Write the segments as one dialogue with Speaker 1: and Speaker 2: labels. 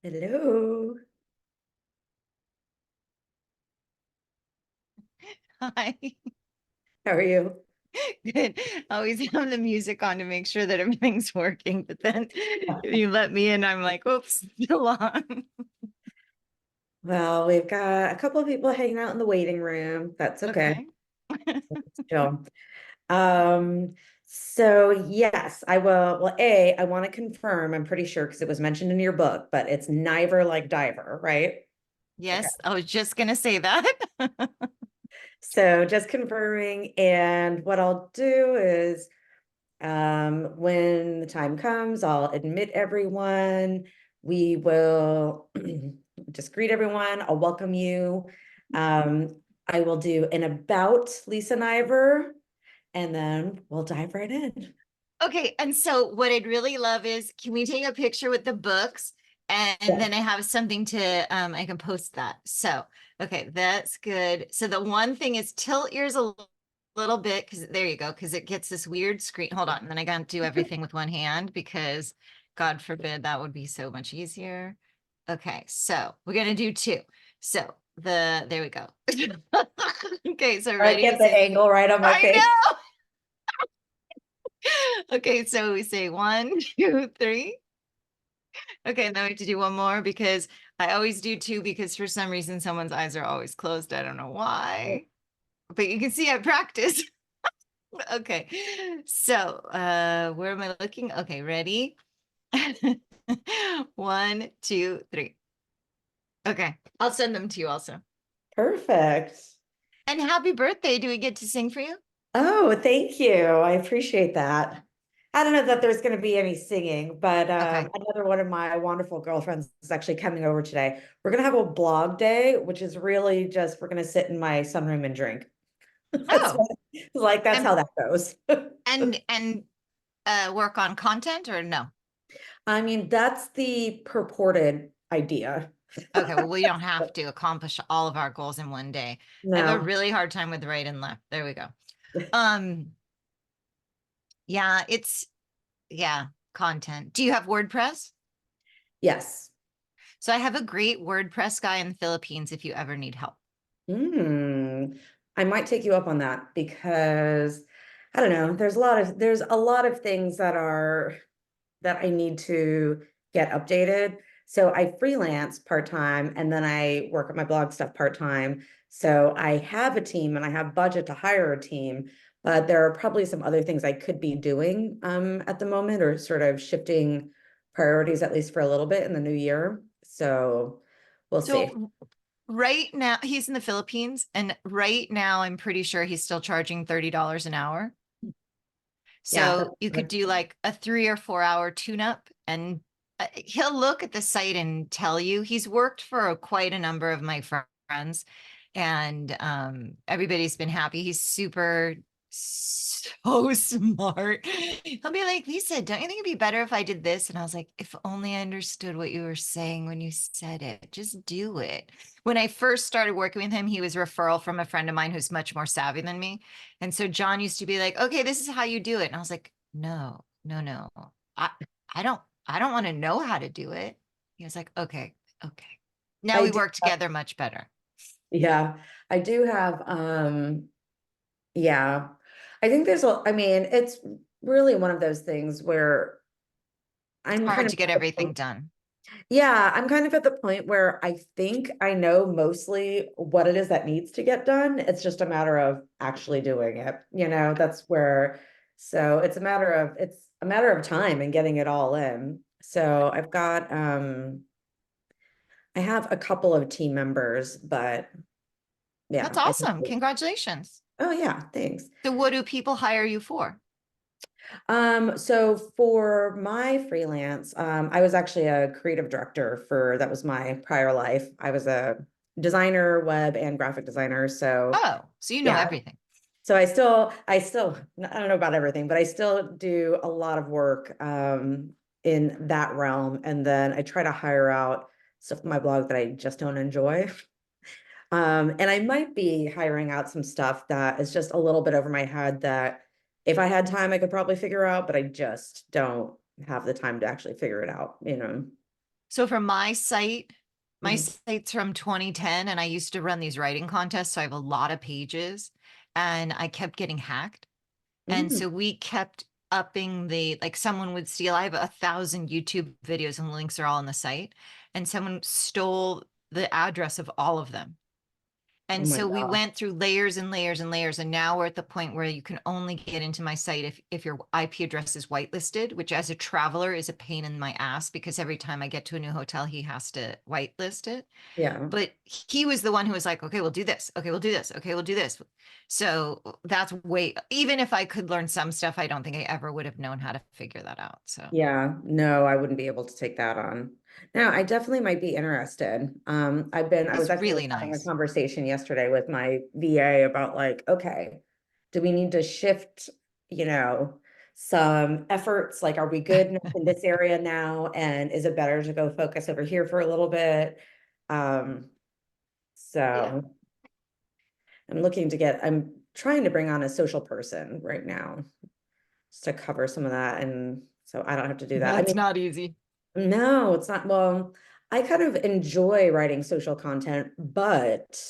Speaker 1: Hello.
Speaker 2: Hi.
Speaker 1: How are you?
Speaker 2: Good. I always have the music on to make sure that everything's working, but then you let me in, I'm like, oops, still on.
Speaker 1: Well, we've got a couple of people hanging out in the waiting room. That's okay.
Speaker 2: Okay.
Speaker 1: It's chill. Um, so yes, I will. Well, I want to confirm, I'm pretty sure because it was mentioned in your book, but it's Niver like diver, right? Okay.
Speaker 2: Yes, I was just gonna say that.
Speaker 1: So just confirming. And what I'll do is when the time comes, I'll admit everyone. We will just greet everyone. I'll welcome you. I will do an about Lisa Niver, and then we'll dive right in.
Speaker 2: Okay, and so what I'd really love is, can we take a picture with the books? And
Speaker 1: Yeah.
Speaker 2: then I have something to I can post that. So, okay, that's good. So the one thing is tilt yours a little bit because there you go, because it gets this weird screen. Hold on, and then I gotta do everything with one hand because God forbid that would be so much easier. Okay, so we're gonna do two. So there we go. Okay, so
Speaker 1: All right,
Speaker 2: ready?
Speaker 1: get the angle right on my
Speaker 2: I
Speaker 1: face.
Speaker 2: know. Okay, so we say one, two, three. Okay, and then we have to do one more because I always do two because for some reason someone's eyes are always closed. I don't know why, but you can see I practice. Okay, so where am I looking? Okay, ready? One, two, three. Okay, I'll send them to you also.
Speaker 1: Perfect.
Speaker 2: And happy birthday. Do we get to sing for you?
Speaker 1: Oh, thank you. I appreciate that. I don't know that there's going to be any singing, but
Speaker 2: Okay.
Speaker 1: another one of my wonderful girlfriends is actually coming over today. We're going to have a blog day, which is really just we're going to sit in my sunroom and drink. That's
Speaker 2: Oh,
Speaker 1: what, like that's
Speaker 2: and
Speaker 1: how that goes.
Speaker 2: work on content or no?
Speaker 1: I mean, that's the purported idea.
Speaker 2: Okay, well, we don't have to accomplish all of our goals in one day. I have a
Speaker 1: No.
Speaker 2: really hard time with right and left. There we go. Um, yeah, yeah, content. Do you have WordPress?
Speaker 1: Yes.
Speaker 2: So I have a great WordPress guy in the Philippines if you ever need help.
Speaker 1: Mm. I might take you up on that because I don't know. There's a lot of things that I need to get updated. So I freelance part-time and then I work at my blog stuff part-time. So I have a team and I have budget to hire a team, but there are probably some other things I could be doing at the moment or sort of shifting priorities at least for a little bit in the new year. So we'll see.
Speaker 2: So right now, he's in the Philippines, and right now, I'm pretty sure he's still charging $30 an hour.
Speaker 1: Yeah,
Speaker 2: So you could do like a 3 or 4 hour tune up, and he'll look at the site and tell you. He's worked for quite a number of my friends, and everybody's been happy. He's so smart. He'll be like, Lisa, don't you think it'd be better if I did this? And I was like, if only I understood what you were saying when you said it, just do it. When I first started working with him, he was a referral from a friend of mine who's much more savvy than me. And so John used to be like, okay, this is how you do it. And I was like, no, no, no. I, I don't want to know how to do it. He was like, okay, okay. Now
Speaker 1: I
Speaker 2: we
Speaker 1: do.
Speaker 2: work together much better.
Speaker 1: Yeah, I do have yeah. I think I mean, it's really one of those things where
Speaker 2: It's
Speaker 1: I'm kind
Speaker 2: hard
Speaker 1: of
Speaker 2: to get everything done.
Speaker 1: yeah, I'm kind of at the point where I think I know mostly what it is that needs to get done. It's just a matter of actually doing it. That's where so it's a matter of time and getting it all in. So I have a couple of team members, but
Speaker 2: That's
Speaker 1: yeah,
Speaker 2: awesome. Congratulations.
Speaker 1: oh yeah, thanks.
Speaker 2: So what do people hire you for?
Speaker 1: So for my freelance, I was actually a creative director that was my prior life. I was a designer, web and graphic designer. So
Speaker 2: Oh, so you know
Speaker 1: yeah.
Speaker 2: everything.
Speaker 1: So I don't know about everything, but I still do a lot of work in that realm. And then I try to hire out stuff for my blog that I just don't enjoy. And I might be hiring out some stuff that is just a little bit over my head that if I had time, I could probably figure out, but I just don't have the time to actually figure it out.
Speaker 2: So for my
Speaker 1: Mhm.
Speaker 2: site's from 2010, and I used to run these writing contests. So I have a lot of pages, and I kept getting hacked. And
Speaker 1: Mm.
Speaker 2: so we kept upping like someone would steal. I have 1,000 YouTube videos and links are all on the site. And someone stole the address of all of them.
Speaker 1: Oh
Speaker 2: And
Speaker 1: my
Speaker 2: so we
Speaker 1: God.
Speaker 2: went through layers and layers and layers. And now we're at the point where you can only get into my site if your IP address is whitelisted, which as a traveler is a pain in my ass because every time I get to a new hotel, he has to whitelist it.
Speaker 1: Yeah.
Speaker 2: But he was the one who was like, okay, we'll do this. Okay, we'll do this. Okay, we'll do this. So that's even if I could learn some stuff, I don't think I ever would have known how to figure that out. So
Speaker 1: Yeah, no, I wouldn't be able to take that on. Now, I definitely might be interested. I was
Speaker 2: he's
Speaker 1: actually
Speaker 2: really
Speaker 1: having a
Speaker 2: nice.
Speaker 1: conversation yesterday with my VA about like, okay, do we need to shift, you know, some efforts? Like, are we good enough in this area now? And is it better to go focus over here for a little bit? Um,
Speaker 2: Yeah.
Speaker 1: so I'm trying to bring on a social person right now just to cover some of that. And so I don't have to do that. I
Speaker 2: That's
Speaker 1: mean,
Speaker 2: not easy.
Speaker 1: no, it's not. Well, I kind of enjoy writing social content, but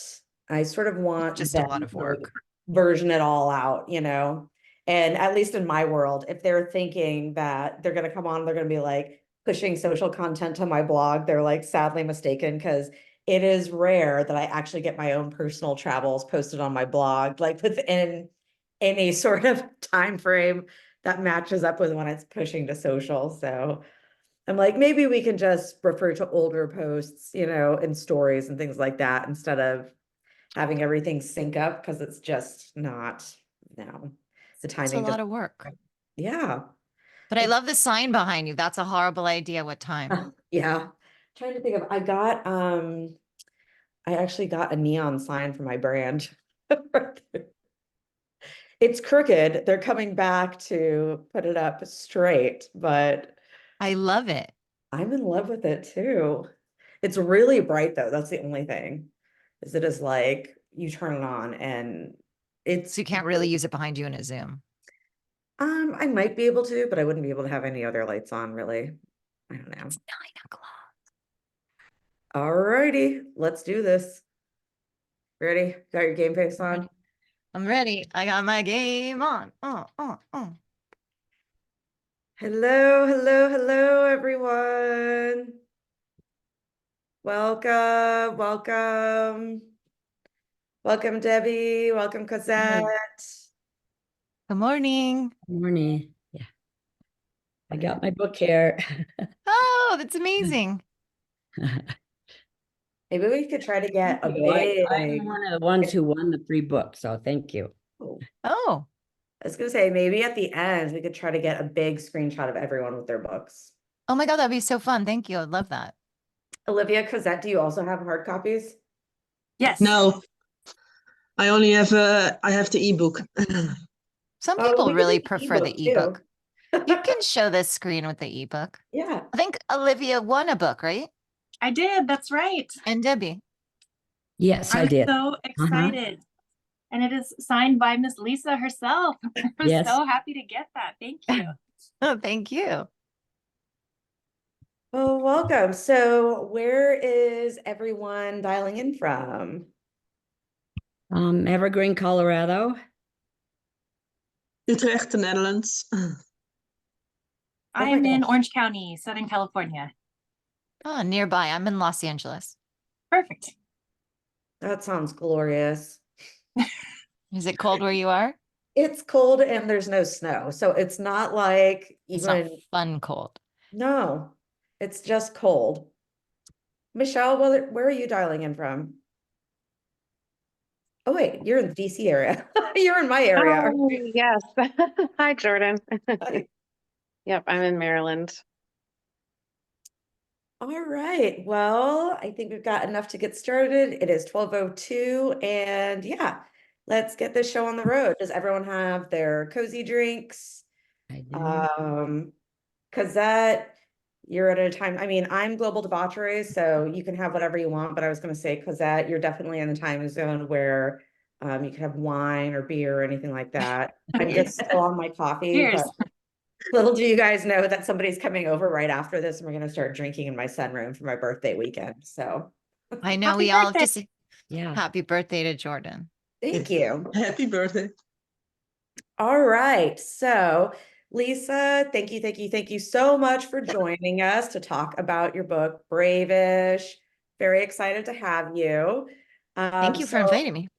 Speaker 1: I sort of
Speaker 2: It's
Speaker 1: want
Speaker 2: just a
Speaker 1: them
Speaker 2: lot of
Speaker 1: to
Speaker 2: work.
Speaker 1: version it all out, you know? And at least in my world, if they're thinking that they're going to come on, they're going to be like pushing social content to my blog, they're like sadly mistaken because it is rare that I actually get my own personal travels posted on my blog, like within any sort of time frame that matches up with when it's pushing to social. So I'm like, maybe we can just refer to older posts, you know, and stories and things like that instead of having everything sync up because it's just not, no, the
Speaker 2: It's a
Speaker 1: timing just,
Speaker 2: lot of work.
Speaker 1: yeah.
Speaker 2: But I
Speaker 1: It's,
Speaker 2: love the sign behind you. That's a horrible idea. What time?
Speaker 1: yeah. Trying to think of, I actually got a neon sign for my brand. It's crooked. They're coming back to put it up straight, but
Speaker 2: I love it.
Speaker 1: I'm in love with it too. It's really bright though. That's the only thing. Is it is like you turn it on and
Speaker 2: So
Speaker 1: it's
Speaker 2: you can't really use it behind you in a Zoom.
Speaker 1: I might be able to, but I wouldn't be able to have any other lights on really. I don't know.
Speaker 2: It's 9 o'clock.
Speaker 1: All righty, let's do this. Ready? Got your game face
Speaker 2: I'm
Speaker 1: on?
Speaker 2: ready. I'm ready. I got my game on.
Speaker 1: Hello, hello, hello, everyone. Welcome, welcome. Welcome, Debbie. Welcome, Cosette.
Speaker 3: Morning.
Speaker 2: Good morning.
Speaker 3: Morning. Yeah, I got my book here.
Speaker 2: Oh, that's amazing.
Speaker 1: Maybe we could try to get
Speaker 3: Thank
Speaker 1: a
Speaker 3: you. I'm
Speaker 1: big.
Speaker 3: one of the ones who won the free book, so thank you.
Speaker 1: Oh,
Speaker 2: Oh,
Speaker 1: I was gonna say maybe at the end we could try to get a big screenshot of everyone with their books.
Speaker 2: oh my God, that'd be so fun. Thank you. I'd love that.
Speaker 1: Olivia, Cosette, do you also have hard copies?
Speaker 4: Yes.
Speaker 5: No, I have the ebook.
Speaker 2: Some
Speaker 1: Oh,
Speaker 2: people
Speaker 1: we can do
Speaker 2: really
Speaker 1: the
Speaker 2: prefer
Speaker 1: ebook
Speaker 2: the
Speaker 1: too.
Speaker 2: ebook. You can show this screen with the ebook.
Speaker 1: Yeah.
Speaker 2: I think Olivia won a book, right?
Speaker 4: I did. That's right.
Speaker 2: And Debbie.
Speaker 3: Yes, I
Speaker 4: I'm
Speaker 3: did.
Speaker 4: so excited. And it is signed by Miss Lisa herself. I'm
Speaker 3: Yes.
Speaker 4: so happy to get that. Thank you.
Speaker 2: Oh, thank you.
Speaker 1: Well, welcome. So where is everyone dialing in from?
Speaker 3: Evergreen, Colorado.
Speaker 5: Utrecht, the Netherlands.
Speaker 1: Oh my
Speaker 4: I'm in
Speaker 1: gosh,
Speaker 4: Orange County, Southern California.
Speaker 2: Oh, nearby. I'm in Los Angeles.
Speaker 4: Perfect.
Speaker 1: that sounds glorious.
Speaker 2: Is it cold where you are?
Speaker 1: It's cold and there's no snow. So it's not like
Speaker 2: It's not
Speaker 1: even,
Speaker 2: fun cold.
Speaker 1: no, it's just cold. Michelle, where are you dialing in from? Oh wait, you're in the DC area. You're in my area. Aren't
Speaker 6: Oh,
Speaker 1: you?
Speaker 6: yes. Hi, Jordan.
Speaker 1: Hi.
Speaker 6: Yep, I'm in Maryland.
Speaker 1: All right. Well, I think we've got enough to get started. It is 12:02 and yeah, let's get this show on the road. Does everyone have their cozy drinks?
Speaker 3: I do.
Speaker 1: Cosette, you're at a time. I mean, I'm global debauchery, so you can have whatever you want, but I was going to say, Cosette, you're definitely in the time zone where you can have wine or beer or anything like that. I'm just still on my coffee, but
Speaker 4: Cheers.
Speaker 1: Little do you guys know that somebody's coming over right after this, and we're gonna start drinking in my sunroom for my birthday weekend. So
Speaker 2: I know
Speaker 4: Happy
Speaker 2: we all have to
Speaker 4: birthday.
Speaker 2: say
Speaker 3: Yeah.
Speaker 2: happy birthday to Jordan.
Speaker 1: thank you.
Speaker 5: Happy birthday.
Speaker 1: All right. So, Lisa, thank you so much for joining us to talk about your book, Bravish. Very excited to have you.
Speaker 2: Thank you for
Speaker 1: So
Speaker 2: inviting me.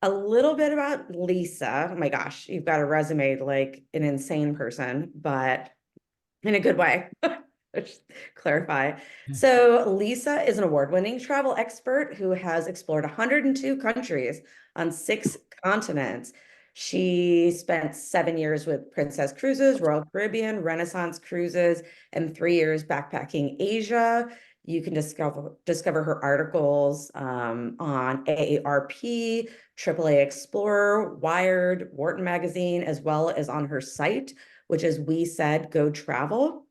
Speaker 1: a little bit about Lisa. Oh my gosh, you've got a resume like an insane person, but in a good way. Just clarify. So Lisa is an award-winning travel expert who has explored 102 countries on 6 continents. She spent 7 years with Princess Cruises, Royal Caribbean, Renaissance Cruises, and 3 years backpacking Asia. You can discover her articles on AARP, AAA Explorer, Wired, Wharton Magazine, as well as on her site, which is We Said Go Travel.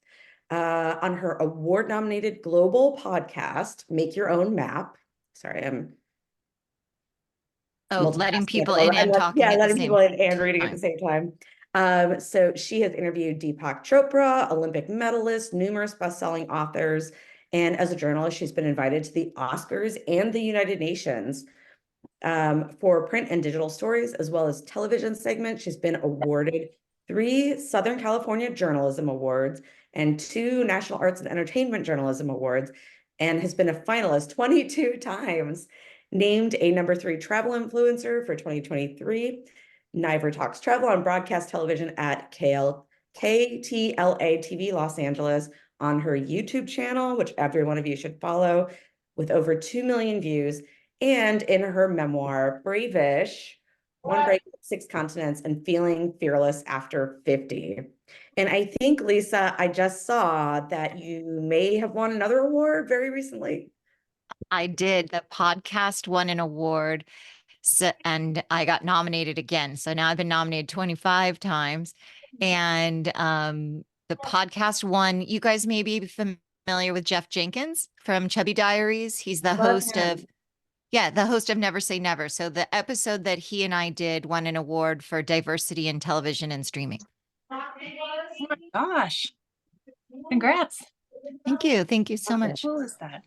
Speaker 1: On her award-nominated global podcast, Make Your Own Map. Sorry, I'm
Speaker 2: Oh, letting
Speaker 1: multitasking at
Speaker 2: people
Speaker 1: the
Speaker 2: in
Speaker 1: moment.
Speaker 2: and talking
Speaker 1: Yeah,
Speaker 2: at the
Speaker 1: letting
Speaker 2: same
Speaker 1: people in and reading at the
Speaker 2: time.
Speaker 1: same time. So she has interviewed Deepak Chopra, Olympic medalist, numerous best-selling authors, and as a journalist, she's been invited to the Oscars and the United Nations for print and digital stories, as well as television segments. She's been awarded 3 Southern California Journalism Awards and 2 National Arts and Entertainment Journalism Awards, and has been a finalist 22 times, named a #3 travel influencer for 2023. Niver talks travel on broadcast television at KTLA TV Los Angeles on her YouTube channel, which every one of you should follow, with over 2 million views. And in her memoir, Bravish, One Break, 6 Continents, and Feeling Fearless After 50. And I think, Lisa, I just saw that you may have won another award very recently.
Speaker 2: I did. The podcast won an award, and I got nominated again. So now I've been nominated 25 times. And the podcast won. You guys may be familiar with Jeff Jenkins from Chubby Diaries. He's the host of, the host of Never Say Never. So the episode that he and I did won an award for diversity in television and streaming.
Speaker 4: Oh my gosh. Congrats.
Speaker 2: Thank you. Thank you so
Speaker 1: Okay.
Speaker 2: much.
Speaker 4: How cool is that?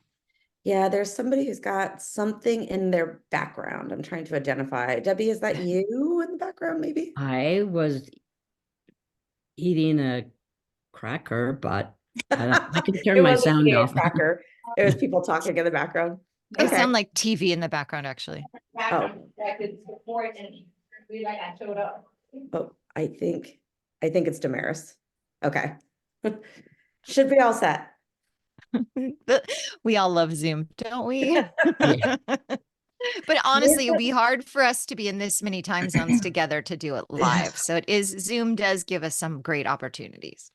Speaker 1: Yeah, there's somebody who's got something in their background. I'm trying to identify. Debbie, is that you in the background, maybe?
Speaker 3: I was eating a cracker, but I can turn
Speaker 1: It
Speaker 3: my
Speaker 1: wasn't
Speaker 3: sound
Speaker 1: eating a
Speaker 3: off.
Speaker 1: cracker. It was people talking in the background.
Speaker 2: They
Speaker 1: Okay.
Speaker 2: sound like TV in the background, actually.
Speaker 1: Oh, I think it's Damaris. Okay. Should be all set.
Speaker 2: We all love Zoom, don't we?
Speaker 3: Yeah.
Speaker 2: But honestly, it would be hard for us to be in this many time zones together to do it live. So Zoom does give us some great opportunities.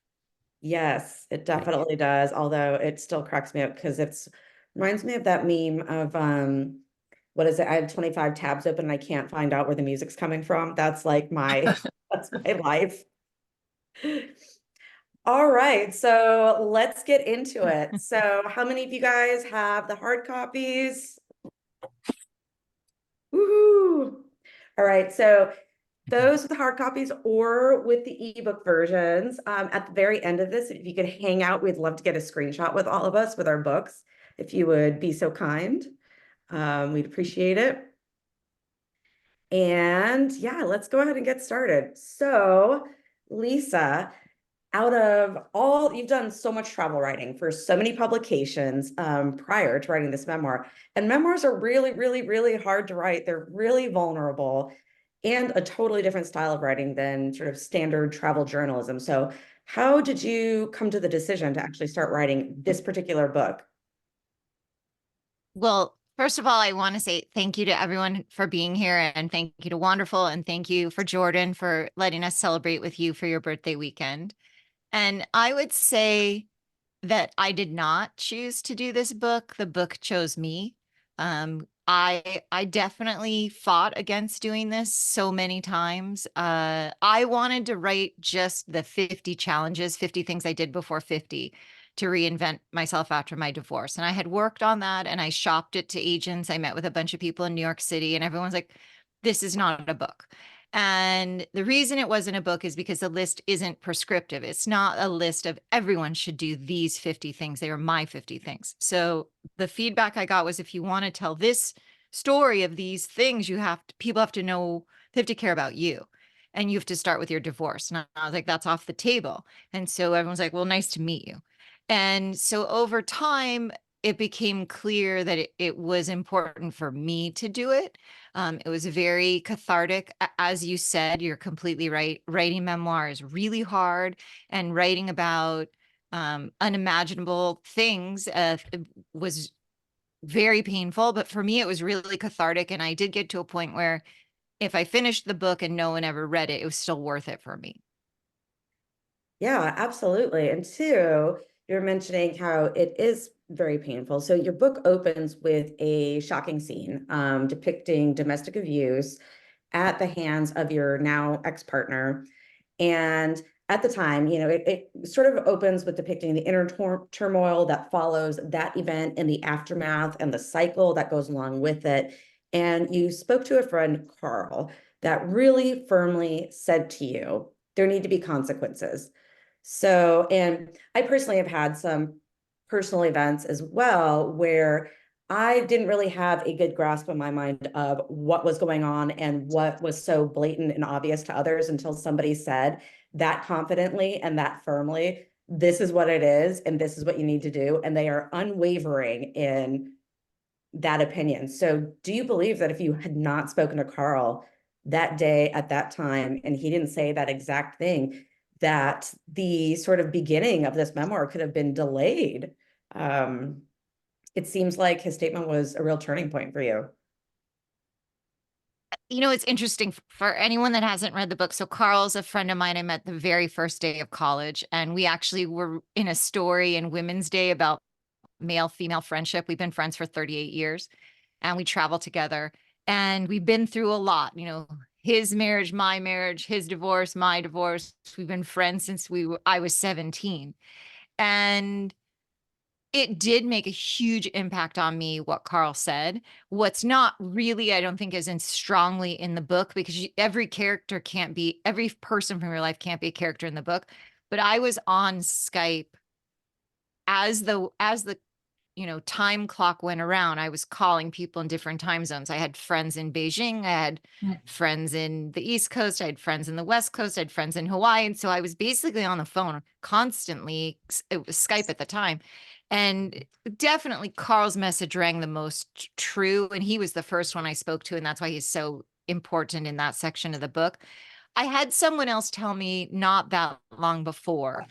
Speaker 1: Yes, it definitely does. Although it still cracks me up because reminds me of that meme of what is it? I have 25 tabs open and I can't find out where the music's coming from. That's like that's my life. All right, so let's get into it. So how many of you guys have the hard copies? Woohoo! All right, so those with the hard copies or with the ebook versions, at the very end of this, if you could hang out, we'd love to get a screenshot with all of us with our books, if you would be so kind. We'd appreciate it. And yeah, let's go ahead and get started. So, Lisa, out of all, you've done so much travel writing for so many publications prior to writing this memoir. And memoirs are really, really, really hard to write. They're really vulnerable and a totally different style of writing than sort of standard travel journalism. So how did you come to the decision to actually start writing this particular book?
Speaker 2: Well, first of all, I want to say thank you to everyone for being here, and thank you to Wanderful, and thank you for Jordan for letting us celebrate with you for your birthday weekend. And I would say that I did not choose to do this book. The book chose me. I definitely fought against doing this so many times. I wanted to write just the 50 challenges, 50 things I did before 50 to reinvent myself after my divorce. And I had worked on that and I shopped it to agents. I met with a bunch of people in New York City and everyone's like, this is not a book. And the reason it wasn't a book is because the list isn't prescriptive. It's not a list of everyone should do these 50 things. They are my 50 things. So the feedback I got was, if you want to tell this story of these things, people have to know, they have to care about you. And you have to start with your divorce. And I was like, that's off the table. And so everyone's like, well, nice to meet you. And so over time, it became clear that it was important for me to do it. It was very cathartic. As you said, you're completely right. Writing memoir is really hard, and writing about unimaginable things was very painful. But for me, it was really cathartic. And I did get to a point where if I finished the book and no one ever read it, it was still worth it for me.
Speaker 1: Yeah, absolutely. And two, you're mentioning how it is very painful. So your book opens with a shocking scene depicting domestic abuse at the hands of your now ex-partner. And at the time, it sort of opens with depicting the inner turmoil that follows that event and the aftermath and the cycle that goes along with it. And you spoke to a friend, Carl, that really firmly said to you, there need to be consequences. So, and I personally have had some personal events as well where I didn't really have a good grasp in my mind of what was going on and what was so blatant and obvious to others until somebody said that confidently and that firmly, this is what it is, and this is what you need to do. And they are unwavering in that opinion. So do you believe that if you had not spoken to Carl that day at that time, and he didn't say that exact thing, that the sort of beginning of this memoir could have been delayed? It seems like his statement was a real turning point for you.
Speaker 2: It's interesting for anyone that hasn't read the book. So Carl's a friend of mine I met the very first day of college, and we actually were in a story in Women's Day about male-female friendship. We've been friends for 38 years, and we travel together, and we've been through a lot, his marriage, my marriage, his divorce, my divorce. We've been friends since I was 17. And it did make a huge impact on me, what Carl said. What's not really, I don't think, isn't strongly in the book, because every person from your life can't be a character in the book. But I was on Skype as the time clock went around. I was calling people in different time zones. I had friends in Beijing. I had friends in the East Coast. I had friends in the West Coast. I had friends in Hawaii. And so I was basically on the phone constantly. It was Skype at the time. And definitely Carl's message rang the most true. And he was the first one I spoke to. And that's why he's so important in that section of the book. I had someone else tell me not that long before,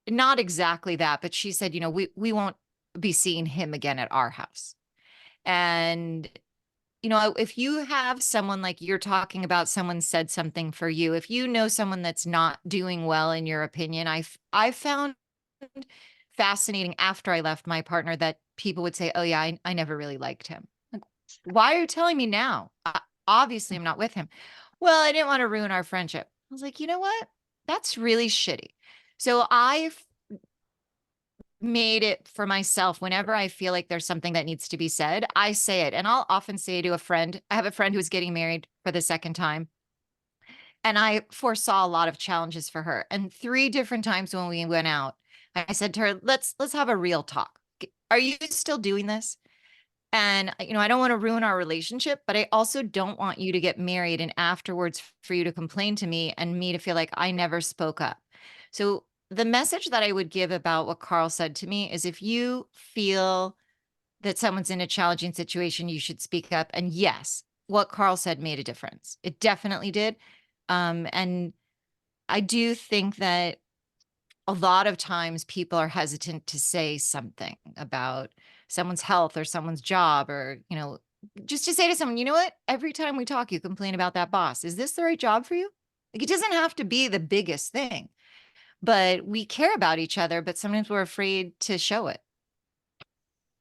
Speaker 2: not exactly that, but she said, we won't be seeing him again at our house. And, if you have someone, like you're talking about, someone said something for you, if you know someone that's not doing well, in your opinion, I found fascinating after I left my partner that people would say, oh yeah, I never really liked him. Like, why are you telling me now? Obviously I'm not with him. Well, I didn't want to ruin our friendship. I was like, you know what? That's really shitty. So I've made it for myself, whenever I feel like there's something that needs to be said, I say it. And I'll often say to a friend, I have a friend who's getting married for the second time, and I foresaw a lot of challenges for her. And 3 different times when we went out, I said to her, let's have a real talk. Are you still doing this? And, I don't want to ruin our relationship, but I also don't want you to get married and afterwards for you to complain to me and me to feel like I never spoke up. So the message that I would give about what Carl said to me is, if you feel that someone's in a challenging situation, you should speak up. And yes, what Carl said made a difference. It definitely did. And I do think that a lot of times people are hesitant to say something about someone's health or someone's job, or, just to say to someone, you know what, every time we talk, you complain about that boss. Is this the right job for you? Like, it doesn't have to be the biggest thing, but we care about each other, but sometimes we're afraid to show it.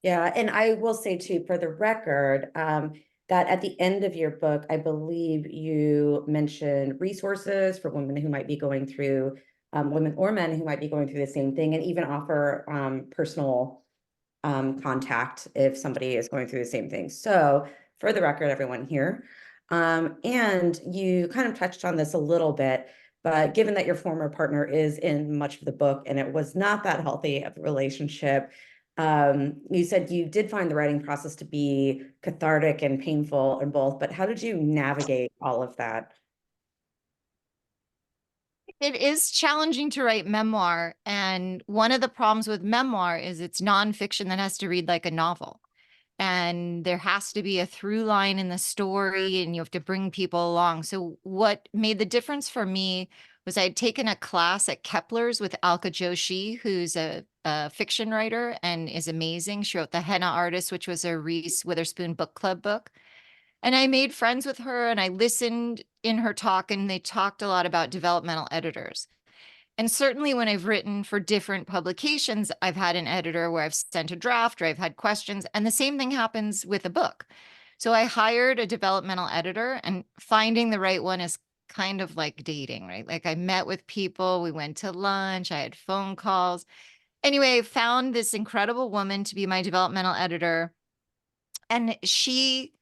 Speaker 1: Yeah, and I will say too, for the record, that at the end of your book, I believe you mentioned resources for women who might be going through, women or men who might be going through the same thing, and even offer personal contact if somebody is going through the same thing. So for the record, everyone here, And you kind of touched on this a little bit, but given that your former partner is in much of the book and it was not that healthy of a relationship, you said you did find the writing process to be cathartic and painful in both, but how did you navigate all of that?
Speaker 2: It is challenging to write memoir. And one of the problems with memoir is it's nonfiction that has to read like a novel. And there has to be a through line in the story, and you have to bring people along. So what made the difference for me was I'd taken a class at Kepler's with Alka Joshi, who's a fiction writer and is amazing. She wrote The Henna Artist, which was a Reese Witherspoon book club book. And I made friends with her and I listened in her talk, and they talked a lot about developmental editors. And certainly when I've written for different publications, I've had an editor where I've sent a draft or I've had questions, and the same thing happens with a book. So I hired a developmental editor, and finding the right one is kind of like dating, right? Like I met with people, we went to lunch, I had phone calls. Anyway, I found this incredible woman to be my developmental editor, and she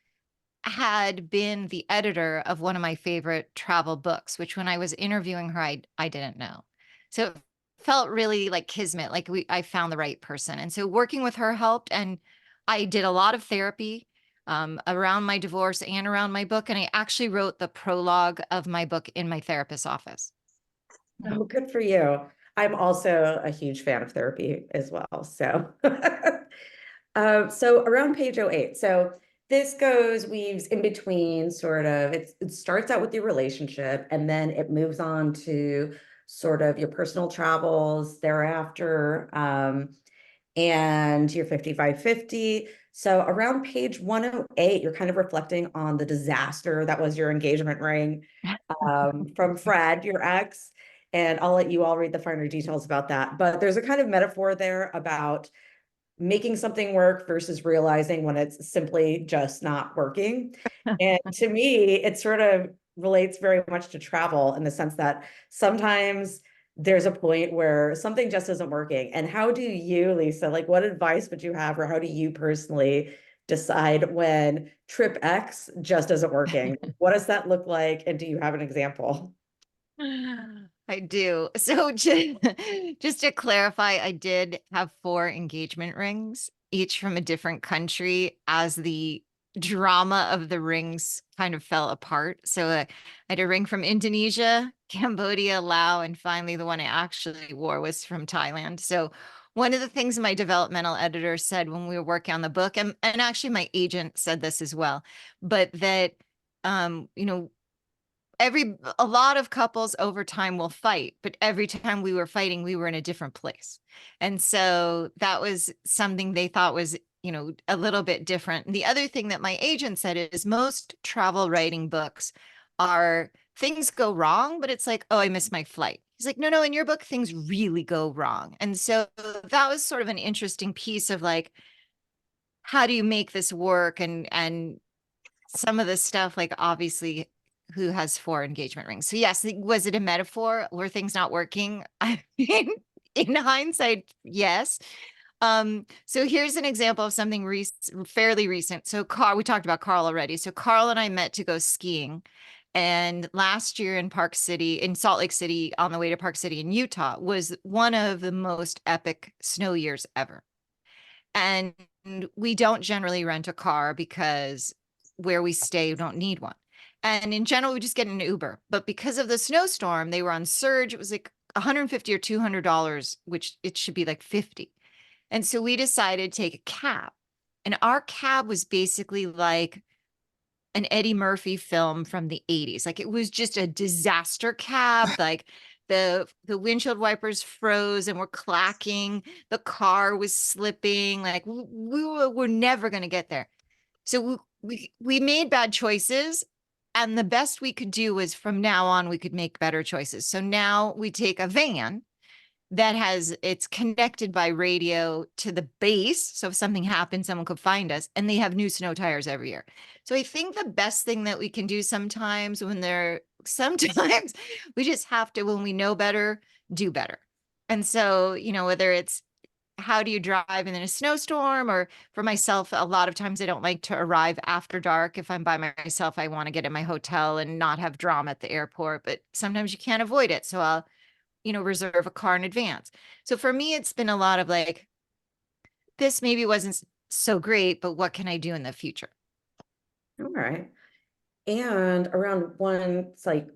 Speaker 2: had been the editor of one of my favorite travel books, which when I was interviewing her, I didn't know. So it felt really like kismet, like I found the right person. And so working with her helped. And I did a lot of therapy around my divorce and around my book. And I actually wrote the prologue of my book in my therapist's office.
Speaker 1: Oh, good for you. I'm also a huge fan of therapy as well. So, so around page 08. So this weaves in between sort of, it starts out with your relationship and then it moves on to sort of your personal travels thereafter, and your 5550. So around page 108, you're kind of reflecting on the disaster that was your engagement ring, from Fred, your ex. And I'll let you all read the finer details about that. But there's a kind of metaphor there about making something work versus realizing when it's simply just not working. And to me, it sort of relates very much to travel in the sense that sometimes there's a point where something just isn't working. And how do you, Lisa, like what advice would you have, or how do you personally decide when trip X just isn't working? What does that look like? And do you have an example?
Speaker 2: I do. So just to clarify, I did have 4 engagement rings, each from a different country, as the drama of the rings kind of fell apart. So I had a ring from Indonesia, Cambodia, Laos, and finally the one I actually wore was from Thailand. So one of the things my developmental editor said when we were working on the book, and actually my agent said this as well, but that, you know, a lot of couples over time will fight, but every time we were fighting, we were in a different place. And so that was something they thought was, a little bit different. And the other thing that my agent said is most travel writing books are things go wrong, but it's like, oh, I missed my flight. He's like, no, in your book, things really go wrong. And so that was sort of an interesting piece of like, how do you make this work? And some of the stuff, like obviously who has 4 engagement rings. So yes, was it a metaphor? Were things not working? I mean, in hindsight, yes. So here's an example of something fairly recent. So we talked about Carl already. So Carl and I met to go skiing. And last year in Salt Lake City, on the way to Park City in Utah, was one of the most epic snow years ever. And we don't generally rent a car because where we stay, we don't need one. And in general, we just get an Uber. But because of the snowstorm, they were on surge. It was like $150 or $200, which it should be like 50. And so we decided to take a cab. And our cab was basically like an Eddie Murphy film from the 80s. Like it was just a disaster cab. Like the windshield wipers froze and were clacking. The car was slipping. Like we're never going to get there. So we made bad choices. And the best we could do was from now on, we could make better choices. So now we take a van that it's connected by radio to the base. So if something happens, someone could find us, and they have new snow tires every year. So I think the best thing that we can do sometimes we just have to, when we know better, do better. And so, whether it's how do you drive in a snowstorm? Or for myself, a lot of times I don't like to arrive after dark. If I'm by myself, I want to get in my hotel and not have drama at the airport, but sometimes you can't avoid it. So I'll, reserve a car in advance. So for me, it's been a lot of like, this maybe wasn't so great, but what can I do in the future?
Speaker 1: All right. And around one, it's like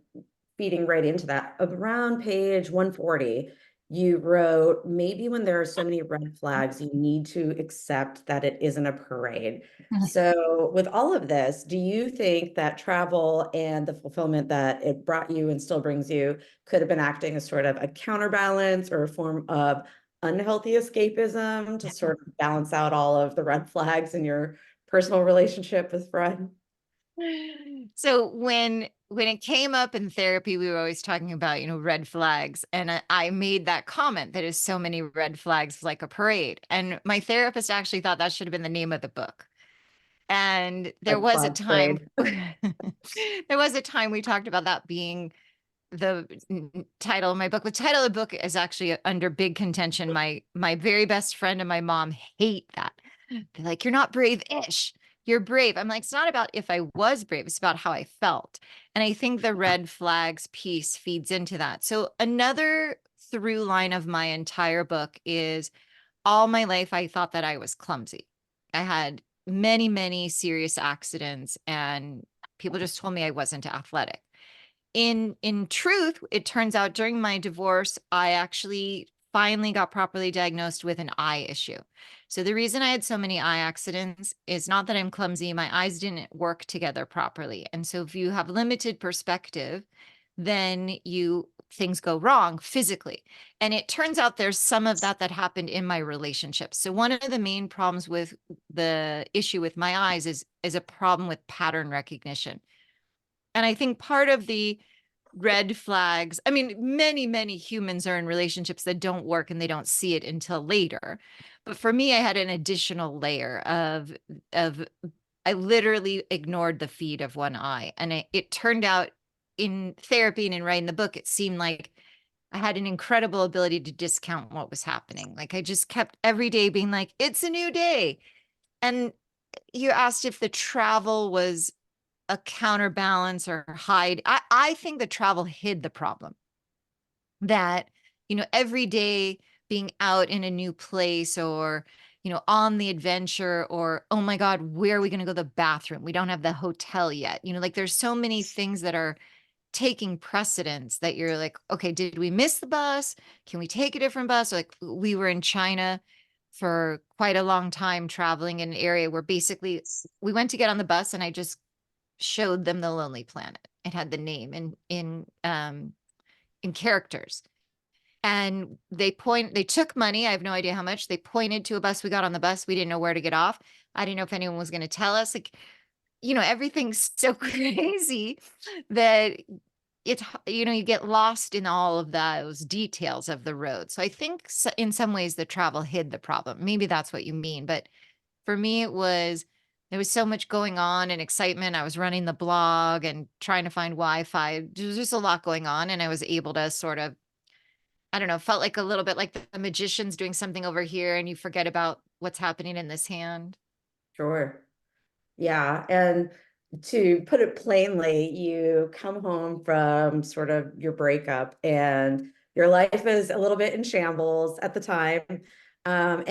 Speaker 1: feeding right into that, around page 140, you wrote, maybe when there are so many red flags, you need to accept that it isn't a parade. So with all of this, do you think that travel and the fulfillment that it brought you and still brings you could have been acting as sort of a counterbalance or a form of unhealthy escapism to sort of balance out all of the red flags in your personal relationship with Fred?
Speaker 2: So when it came up in therapy, we were always talking about, red flags. And I made that comment that is so many red flags like a parade. And my therapist actually thought that should have been the name of the book. And there
Speaker 1: Red
Speaker 2: was a
Speaker 1: flag
Speaker 2: time
Speaker 1: parade.
Speaker 2: there was a time we talked about that being the title of my book. The title of the book is actually under big contention. My very best friend and my mom hate that. They're like, you're not brave-ish. You're brave. I'm like, it's not about if I was brave. It's about how I felt. And I think the red flags piece feeds into that. So another through line of my entire book is all my life, I thought that I was clumsy. I had many, many serious accidents and people just told me I wasn't athletic. In truth, it turns out during my divorce, I actually finally got properly diagnosed with an eye issue. So the reason I had so many eye accidents is not that I'm clumsy, my eyes didn't work together properly. And so if you have limited perspective, then things go wrong physically. And it turns out there's some of that happened in my relationship. So one of the main problems with the issue with my eyes is a problem with pattern recognition. And I think part of the red flags, I mean, many, many humans are in relationships that don't work and they don't see it until later. But for me, I had an additional layer of I literally ignored the feed of one eye. And it turned out in therapy and in writing the book, it seemed like I had an incredible ability to discount what was happening. Like I just kept every day being like, it's a new day. And you asked if the travel was a counterbalance or hide. I think the travel hid the problem. That, every day being out in a new place or, on the adventure or, oh my God, where are we going to go to the bathroom? We don't have the hotel yet. Like there's so many things that are taking precedence that you're like, okay, did we miss the bus? Can we take a different bus? Like we were in China for quite a long time traveling in an area where basically we went to get on the bus and I just showed them the Lonely Planet. It had the name in characters. And they took money. I have no idea how much. They pointed to a bus. We got on the bus. We didn't know where to get off. I didn't know if anyone was going to tell us. Like, everything's so crazy that it's, you get lost in all of those details of the road. So I think in some ways the travel hid the problem. Maybe that's what you mean. But for me, there was so much going on and excitement. I was running the blog and trying to find Wi-Fi. There was just a lot going on. And I was able to sort of, I don't know, felt like a little bit like the magician's doing something over here and you forget about what's happening in this hand.
Speaker 1: Sure. Yeah. And to put it plainly, you come home from sort of your breakup and your life is a little bit in shambles at the time. But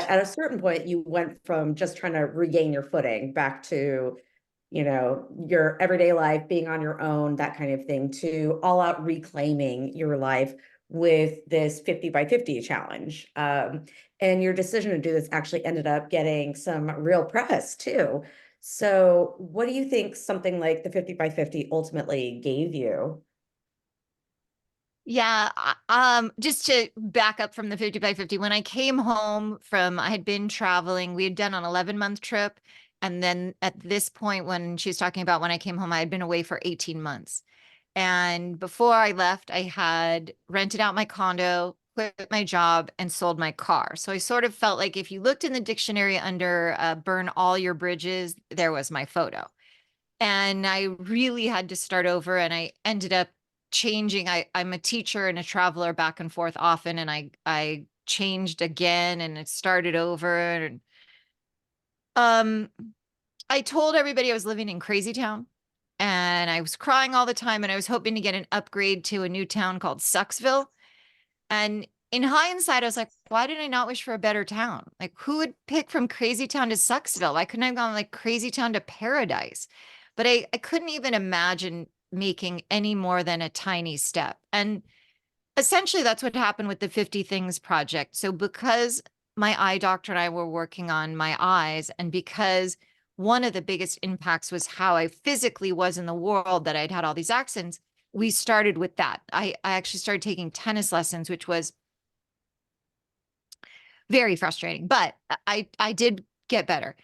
Speaker 1: at a certain point, you went from just trying to regain your footing back to, your everyday life, being on your own, that kind of thing, to all out reclaiming your life with this 50 by 50 challenge. And your decision to do this actually ended up getting some real press too. So what do you think something like the 50 by 50 ultimately gave you?
Speaker 2: Yeah, just to back up from the 50 by 50, when I came home I had been traveling, we had done an 11-month trip. And then at this point, when she was talking about when I came home, I had been away for 18 months. And before I left, I had rented out my condo, quit my job, and sold my car. So I sort of felt like if you looked in the dictionary under burn all your bridges, there was my photo. And I really had to start over. And I ended up changing. I'm a teacher and a traveler back and forth often. And I changed again and it started over. And I told everybody I was living in Crazy Town and I was crying all the time and I was hoping to get an upgrade to a new town called Sucksville. And in hindsight, I was like, why did I not wish for a better town? Like, who would pick from Crazy Town to Sucksville? Why couldn't I have gone like Crazy Town to Paradise? But I couldn't even imagine making any more than a tiny step. And essentially, that's what happened with the 50 Things project. So, because my eye doctor and I were working on my eyes, and because one of the biggest impacts was how I physically was in the world, that I'd had all these accidents, we started with that. I actually started taking tennis lessons, which was very frustrating, but I did get better.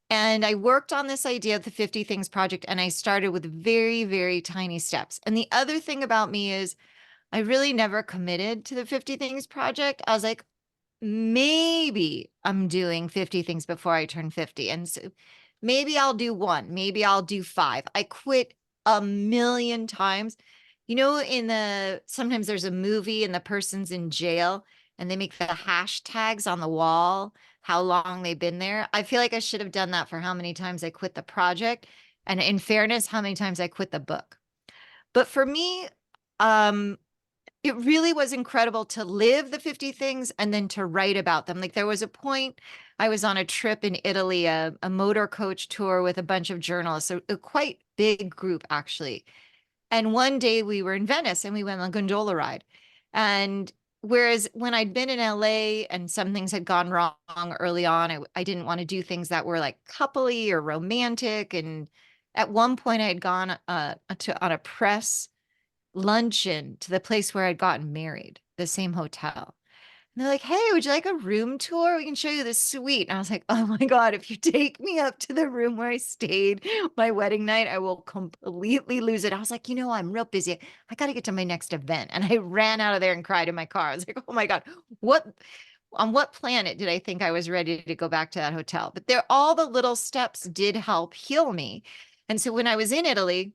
Speaker 2: And I worked on this idea of the 50 Things project, and I started with very, very tiny steps. And the other thing about me is I really never committed to the 50 Things project. I was like, maybe I'm doing 50 things before I turn 50. And so maybe I'll do one, maybe I'll do 5. I quit a million times. You know, sometimes there's a movie and the person's in jail and they make the hashtags on the wall, how long they've been there. I feel like I should have done that for how many times I quit the project. And in fairness, how many times I quit the book. But for me, it really was incredible to live the 50 things and then to write about them. Like, there was a point I was on a trip in Italy, a motor coach tour with a bunch of journalists, a quite big group actually. And one day we were in Venice and we went on a gondola ride. And whereas when I'd been in LA and some things had gone wrong early on, I didn't want to do things that were like coupley or romantic. And at one point I had gone on a press luncheon to the place where I'd gotten married, the same hotel. And they're like, hey, would you like a room tour? We can show you this suite. And I was like, oh my God, if you take me up to the room where I stayed my wedding night, I will completely lose it. I was like, I'm real busy. I got to get to my next event. And I ran out of there and cried in my car. I was like, oh my God, on what planet did I think I was ready to go back to that hotel? But all the little steps did help heal me. And so when I was in Italy,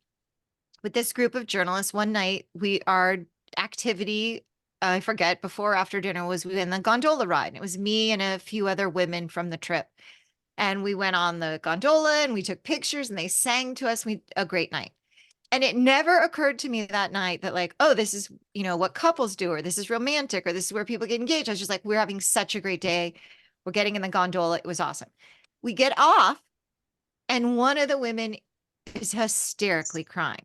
Speaker 2: with this group of journalists, one night, our activity, I forget, before or after dinner, was we went on the gondola ride. It was me and a few other women from the trip. And we went on the gondola and we took pictures and they sang to us. A great night. And it never occurred to me that night that, like, oh, this is, what couples do, or this is romantic, or this is where people get engaged. I was just like, we're having such a great day. We're getting in the gondola. It was awesome. We get off and one of the women is hysterically crying.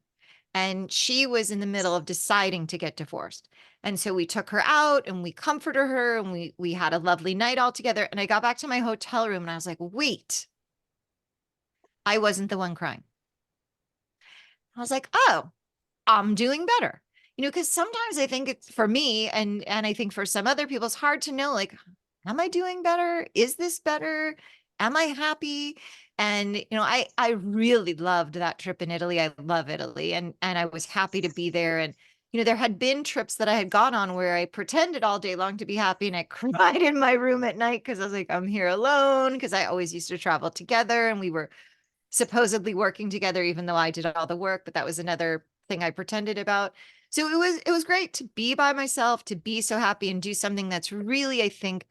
Speaker 2: And she was in the middle of deciding to get divorced. And so we took her out and we comforted her and we had a lovely night all together. And I got back to my hotel room and I was like, wait, I wasn't the one crying. I was like, oh, I'm doing better. Because sometimes I think it's, for me, and I think for some other people, it's hard to know, like, am I doing better? Is this better? Am I happy? And, I really loved that trip in Italy. I love Italy, and I was happy to be there. And, there had been trips that I had gone on where I pretended all day long to be happy and I cried in my room at night because I was like, I'm here alone, because I always used to travel together and we were supposedly working together, even though I did all the work, but that was another thing I pretended about. So it was great to be by myself, to be so happy and do something that's really, I think,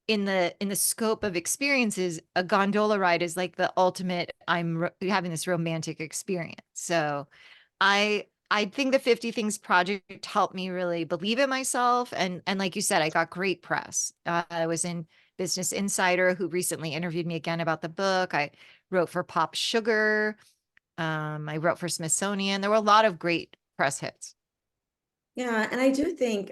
Speaker 2: in the scope of experiences, a gondola ride is like the ultimate, I'm having this romantic experience. So I think the 50 Things project helped me really believe in myself. And like you said, I got great press. I was in Business Insider, who recently interviewed me again about the book. I wrote for Pop Sugar. I wrote for Smithsonian. There were a lot of great press hits.
Speaker 1: Yeah, and I do think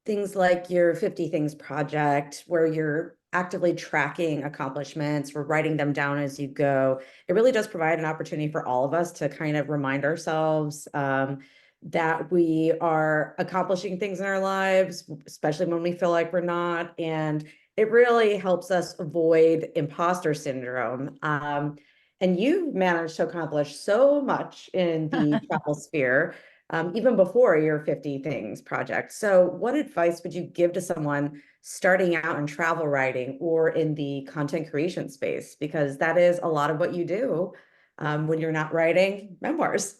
Speaker 1: things like your 50 Things project, where you're actively tracking accomplishments, we're writing them down as you go. It really does provide an opportunity for all of us to kind of remind ourselves that we are accomplishing things in our lives, especially when we feel like we're not. And it really helps us avoid imposter syndrome. And you've managed to accomplish so much in the travel sphere, even before your 50 Things project. So what advice would you give to someone starting out in travel writing or in the content creation space? Because that is a lot of what you do when you're not writing memoirs.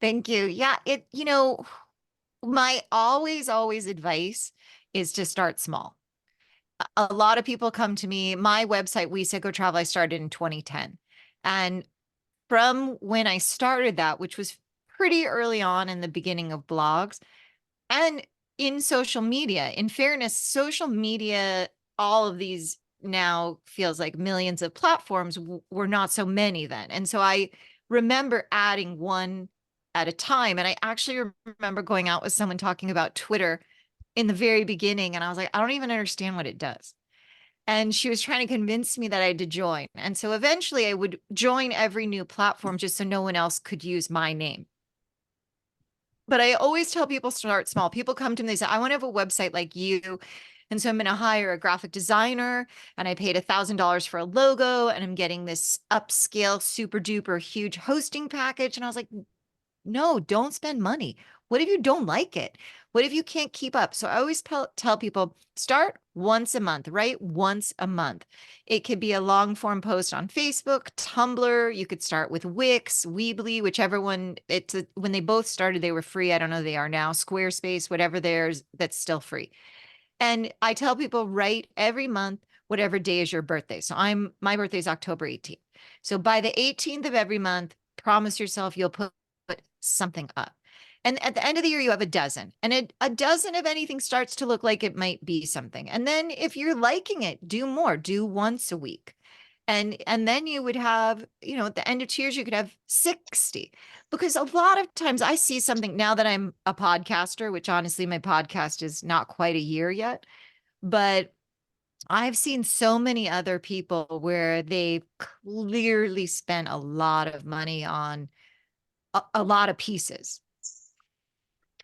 Speaker 2: Thank you. Yeah, my always advice is to start small. A lot of people come to me, my website, We Said Go Travel, I started in 2010. And from when I started that, which was pretty early on in the beginning of blogs and in social media, in fairness, social media, all of these now feels like millions of platforms were not so many then. And so I remember adding one at a time. And I actually remember going out with someone talking about Twitter in the very beginning. And I was like, I don't even understand what it does. And she was trying to convince me that I had to join. And so eventually I would join every new platform just so no one else could use my name. But I always tell people start small. People come to me, they say, I want to have a website like you. And so I'm going to hire a graphic designer and I paid $1,000 for a logo and I'm getting this upscale, super duper huge hosting package. And I was like, no, don't spend money. What if you don't like it? What if you can't keep up? So I always tell people start once a month, right? Once a month. It could be a long form post on Facebook, Tumblr. You could start with Wix, Weebly, whichever one. When they both started, they were free. I don't know they are now. Squarespace, whatever theirs, that's still free. And I tell people write every month, whatever day is your birthday. So my birthday is October 18th. So by the 18th of every month, promise yourself you'll put something up. And at the end of the year, you have a dozen. And a dozen of anything starts to look like it might be something. And then if you're liking it, do more, do once a week. And then you would have, at the end of 2 years, you could have 60. Because a lot of times I see something now that I'm a podcaster, which honestly, my podcast is not quite a year yet, but I've seen so many other people where they clearly spent a lot of money on a lot of pieces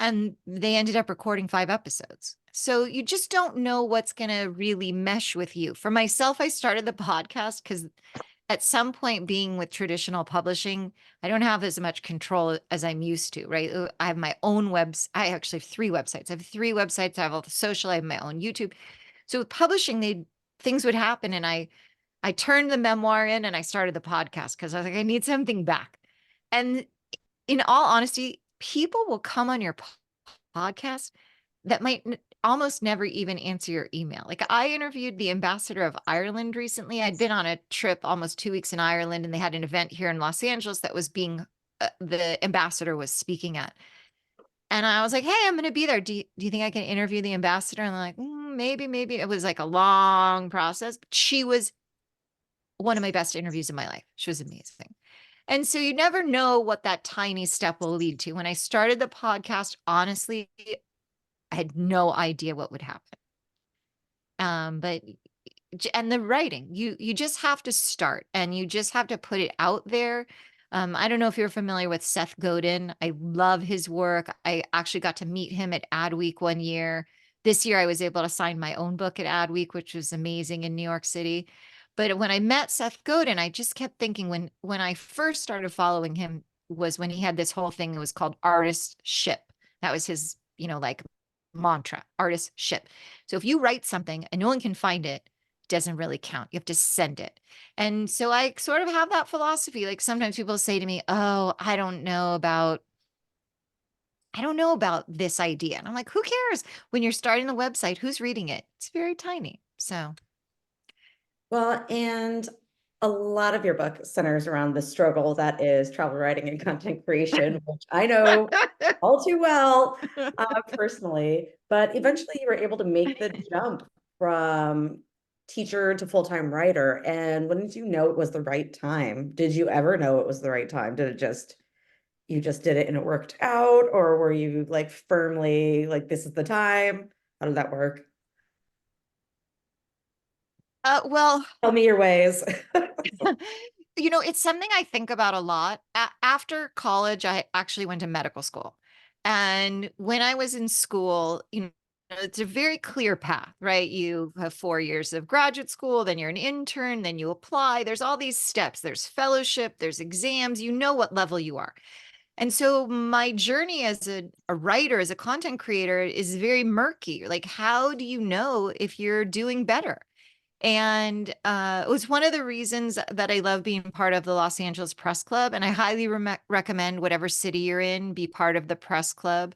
Speaker 2: and they ended up recording 5 episodes. So you just don't know what's going to really mesh with you. For myself, I started the podcast because at some point being with traditional publishing, I don't have as much control as I'm used to, right? I have my own I actually have 3 websites. I have 3 websites. I have all the social, I have my own YouTube. So with publishing, things would happen. And I turned the memoir in and I started the podcast because I was like, I need something back. And in all honesty, people will come on your podcast that might almost never even answer your email. Like I interviewed the ambassador of Ireland recently. I'd been on a trip almost 2 weeks in Ireland and they had an event here in Los Angeles that was the ambassador was speaking at. And I was like, hey, I'm going to be there. Do you think I can interview the ambassador? And they're like, maybe. It was like a long process. But she was one of my best interviews in my life. She was amazing. And so you never know what that tiny step will lead to. When I started the podcast, honestly, I had no idea what would happen. And the writing, you just have to start and you just have to put it out there. I don't know if you're familiar with Seth Godin. I love his work. I actually got to meet him at Adweek one year. This year I was able to sign my own book at Adweek, which was amazing in New York City. But when I met Seth Godin, I just kept thinking when I first started following him was when he had this whole thing that was called Artist Ship. That was his, like mantra, artist ship. So if you write something and no one can find it, doesn't really count. You have to send it. And so I sort of have that philosophy. Like sometimes people say to me, oh, I don't know about this idea. And I'm like, who cares? When you're starting a website, who's reading it? It's very tiny. So.
Speaker 1: Well, and a lot of your book centers around the struggle that is travel writing and content creation, which I know all too well personally. But eventually you were able to make the jump from teacher to full-time writer. And when did you know it was the right time? Did you ever know it was the right time? You just did it and it worked out? Or were you like firmly like, this is the time? How did that work?
Speaker 2: Well,
Speaker 1: Tell me your ways.
Speaker 2: it's something I think about a lot. After college, I actually went to medical school. And when I was in school, it's a very clear path, right? You have 4 years of graduate school, then you're an intern, then you apply. There's all these steps. There's fellowship, there's exams. You know what level you are. And so my journey as a writer, as a content creator is very murky. Like, how do you know if you're doing better? And it was one of the reasons that I love being part of the Los Angeles Press Club. And I highly recommend whatever city you're in, be part of the press club.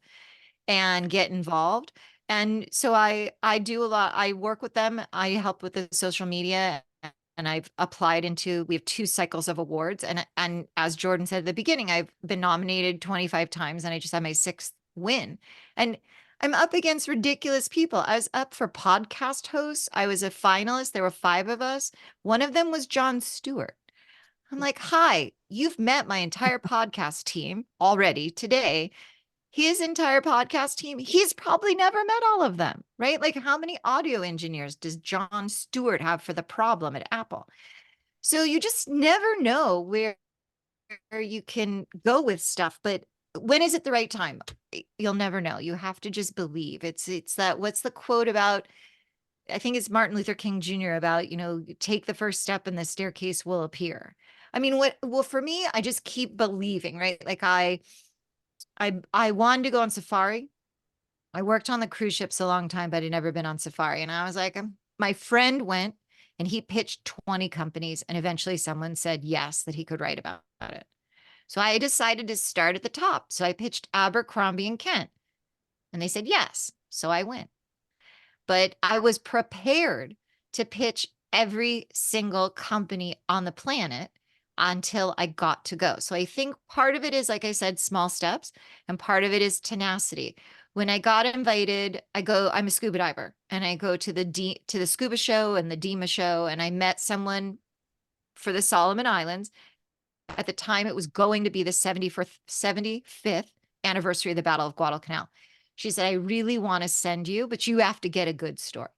Speaker 2: and get involved. And so I do a lot. I work with them. I help with the social media, and I've applied into, we have 2 cycles of awards. And as Jordan said at the beginning, I've been nominated 25 times and I just had my 6th win. And I'm up against ridiculous people. I was up for podcast hosts. I was a finalist. There were 5 of us. One of them was Jon Stewart. I'm like, hi, you've met my entire podcast team already today. His entire podcast team, he's probably never met all of them, right? Like, how many audio engineers does Jon Stewart have for the problem at Apple? So you just never know where you can go with stuff, but when is it the right time? You'll never know. You have to just believe. It's that, what's the quote about, I think it's Martin Luther King Jr. about, take the first step and the staircase will appear. I mean, well, for me, I just keep believing, right? Like I wanted to go on safari. I worked on the cruise ships a long time, but I'd never been on safari. And I was like, my friend went and he pitched 20 companies. And eventually someone said yes, that he could write about it. So I decided to start at the top. So I pitched Abercrombie and Kent and they said yes. So I went. But I was prepared to pitch every single company on the planet until I got to go. So I think part of it is, like I said, small steps, and part of it is tenacity. When I got invited, I'm a scuba diver, and I go to the scuba show and the DEMA show, and I met someone for the Solomon Islands. At the time, it was going to be the 75th anniversary of the Battle of Guadalcanal. She said, I really want to send you, but you have to get a good story,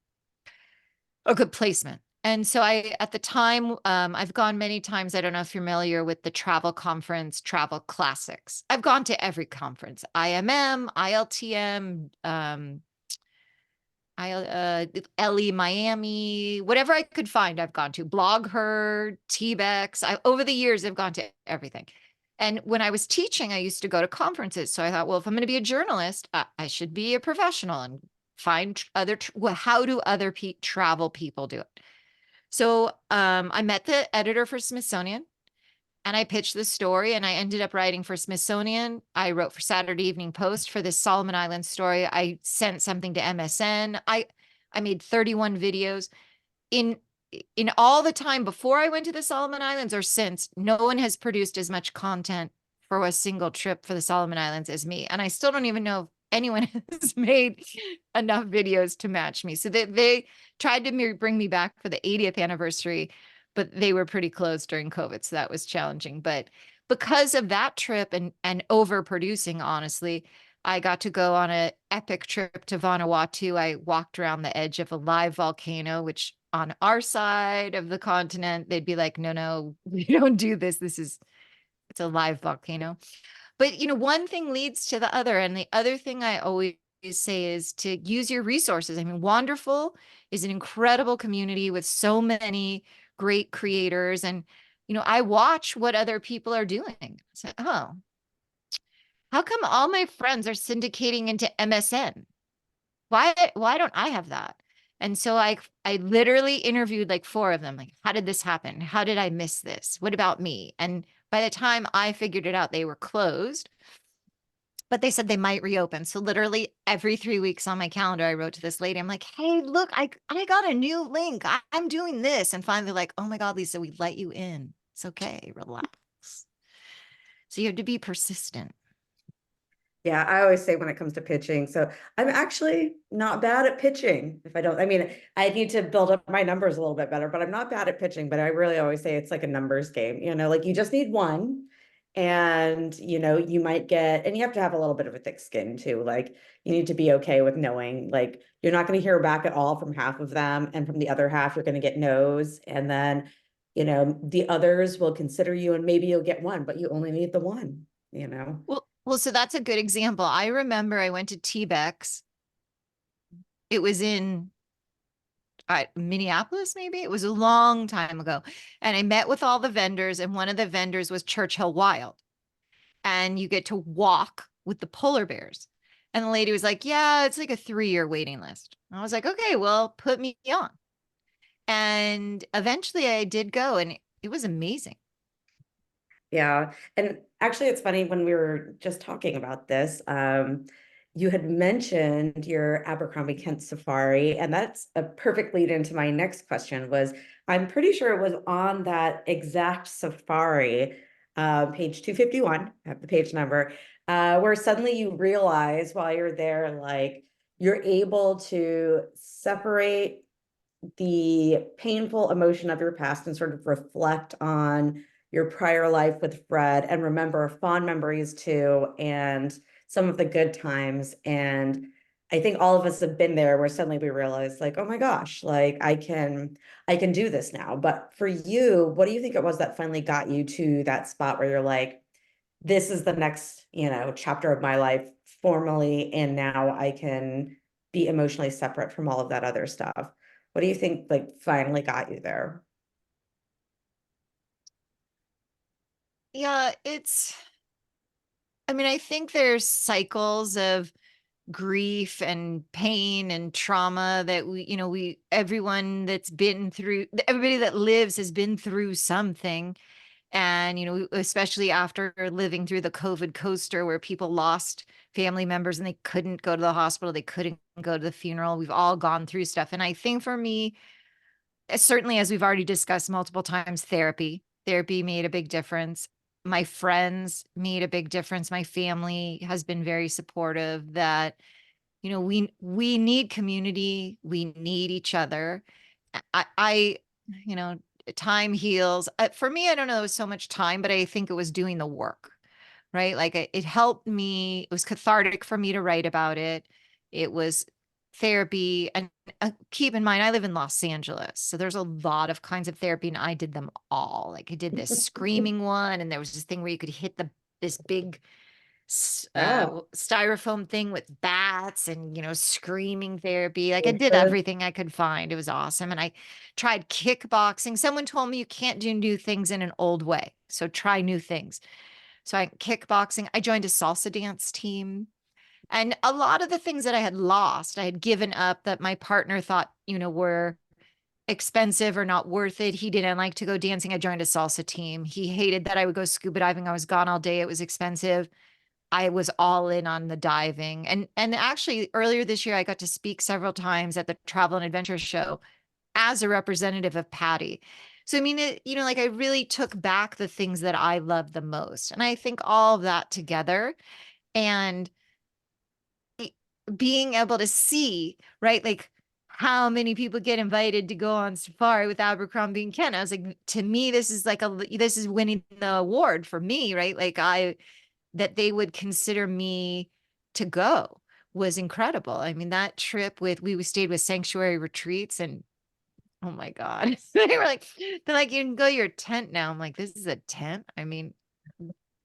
Speaker 2: a good placement. And so at the time, I've gone many times. I don't know if you're familiar with the travel conference, Travel Classics. I've gone to every conference, IMM, ILTM, LE Miami, whatever I could find, I've gone to. Blog Her, TBEX. Over the years, I've gone to everything. And when I was teaching, I used to go to conferences. So I thought, well, if I'm going to be a journalist, I should be a professional and find how do other travel people do it? So I met the editor for Smithsonian and I pitched the story, and I ended up writing for Smithsonian. I wrote for Saturday Evening Post for this Solomon Islands story. I sent something to MSN. I made 31 videos. In all the time before I went to the Solomon Islands or since, no one has produced as much content for a single trip for the Solomon Islands as me. And I still don't even know if anyone has made enough videos to match me. So they tried to bring me back for the 80th anniversary, but they were pretty closed during COVID. So that was challenging. But because of that trip and overproducing, honestly, I got to go on an epic trip to Vanuatu. I walked around the edge of a live volcano, which on our side of the continent, they'd be like, no, we don't do this. It's a live volcano. But, one thing leads to the other. And the other thing I always say is to use your resources. I mean, Wanderful is an incredible community with so many great creators. And, I watch what other people are doing. So, oh, how come all my friends are syndicating into MSN? Why don't I have that? And so I literally interviewed like 4 of them. Like, how did this happen? How did I miss this? What about me? And by the time I figured it out, they were closed, but they said they might reopen. So literally every 3 weeks on my calendar, I wrote to this lady. I'm like, hey, look, I got a new link. I'm doing this. And finally like, oh my God, Lisa, we let you in. It's okay. Relax. So you have to be persistent.
Speaker 1: Yeah, I always say when it comes to pitching, so I'm actually not bad at pitching. I need to build up my numbers a little bit better, but I'm not bad at pitching. But I really always say it's like a numbers game, like you just need one, and you might get, and you have to have a little bit of a thick skin too. Like you need to be okay with knowing, like you're not going to hear back at all from half of them, and from the other half, you're going to get no's, and then the others will consider you, and maybe you'll get one, but you only need the one.
Speaker 2: Well, so that's a good example. I remember I went to TBEX. It was in Minneapolis, maybe. It was a long time ago. And I met with all the vendors, and one of the vendors was Churchill Wild. And you get to walk with the polar bears. And the lady was like, yeah, it's like a 3-year waiting list. I was like, okay, well, put me on. And eventually I did go, and it was amazing.
Speaker 1: Yeah. And actually, it's funny when we were just talking about this, you had mentioned your Abercrombie Kent safari, and that's a perfect lead into my next question was, I'm pretty sure it was on that exact safari, page 251, I have the page number, where suddenly you realize while you're there, like you're able to separate the painful emotion of your past and sort of reflect on your prior life with Fred and remember fond memories too, and some of the good times. And I think all of us have been there where suddenly we realize like, oh my gosh, like I can do this now. But for you, what do you think it was that finally got you to that spot where you're like, this is the next, chapter of my life formally, and now I can be emotionally separate from all of that other stuff? What do you think like finally got you there?
Speaker 2: Yeah, I mean, I think there's cycles of grief and pain and trauma that everyone that's been through, everybody that lives has been through something. And, especially after living through the COVID coaster where people lost family members and they couldn't go to the hospital, they couldn't go to the funeral. We've all gone through stuff. And I think for me, certainly, as we've already discussed multiple times, therapy made a big difference. My friends made a big difference. My family has been very supportive that, we need community. We need each other. I you know, time heals. For me, I don't know, it was so much time, but I think it was doing the work, right? Like it helped me. It was cathartic for me to write about it. It was therapy. And keep in mind, I live in Los Angeles. So there's a lot of kinds of therapy, and I did them all. Like I did this screaming one, and there was this thing where you could hit this big
Speaker 1: Yeah.
Speaker 2: styrofoam thing with bats and, screaming therapy. Like I did
Speaker 1: Uh,
Speaker 2: everything I could find. It was awesome. And I tried kickboxing. Someone told me you can't do new things in an old way. So try new things. So I kickboxing. I joined a salsa dance team. And a lot of the things that I had lost, I had given up that my partner thought, were expensive or not worth it. He didn't like to go dancing. I joined a salsa team. He hated that I would go scuba diving. I was gone all day. It was expensive. I was all in on the diving. And actually earlier this year I got to speak several times at the Travel and Adventure Show as a representative of Patty. So I mean, like I really took back the things that I love the most. And I think all of that together and being able to see, right? Like how many people get invited to go on safari with Abercrombie and Ken. I was like, to me, this is this is winning the award for me, right? Like that they would consider me to go was incredible. I mean, that trip we stayed with Sanctuary Retreats, and oh my God, they're like, you can go to your tent now. I'm like, this is a tent? I mean,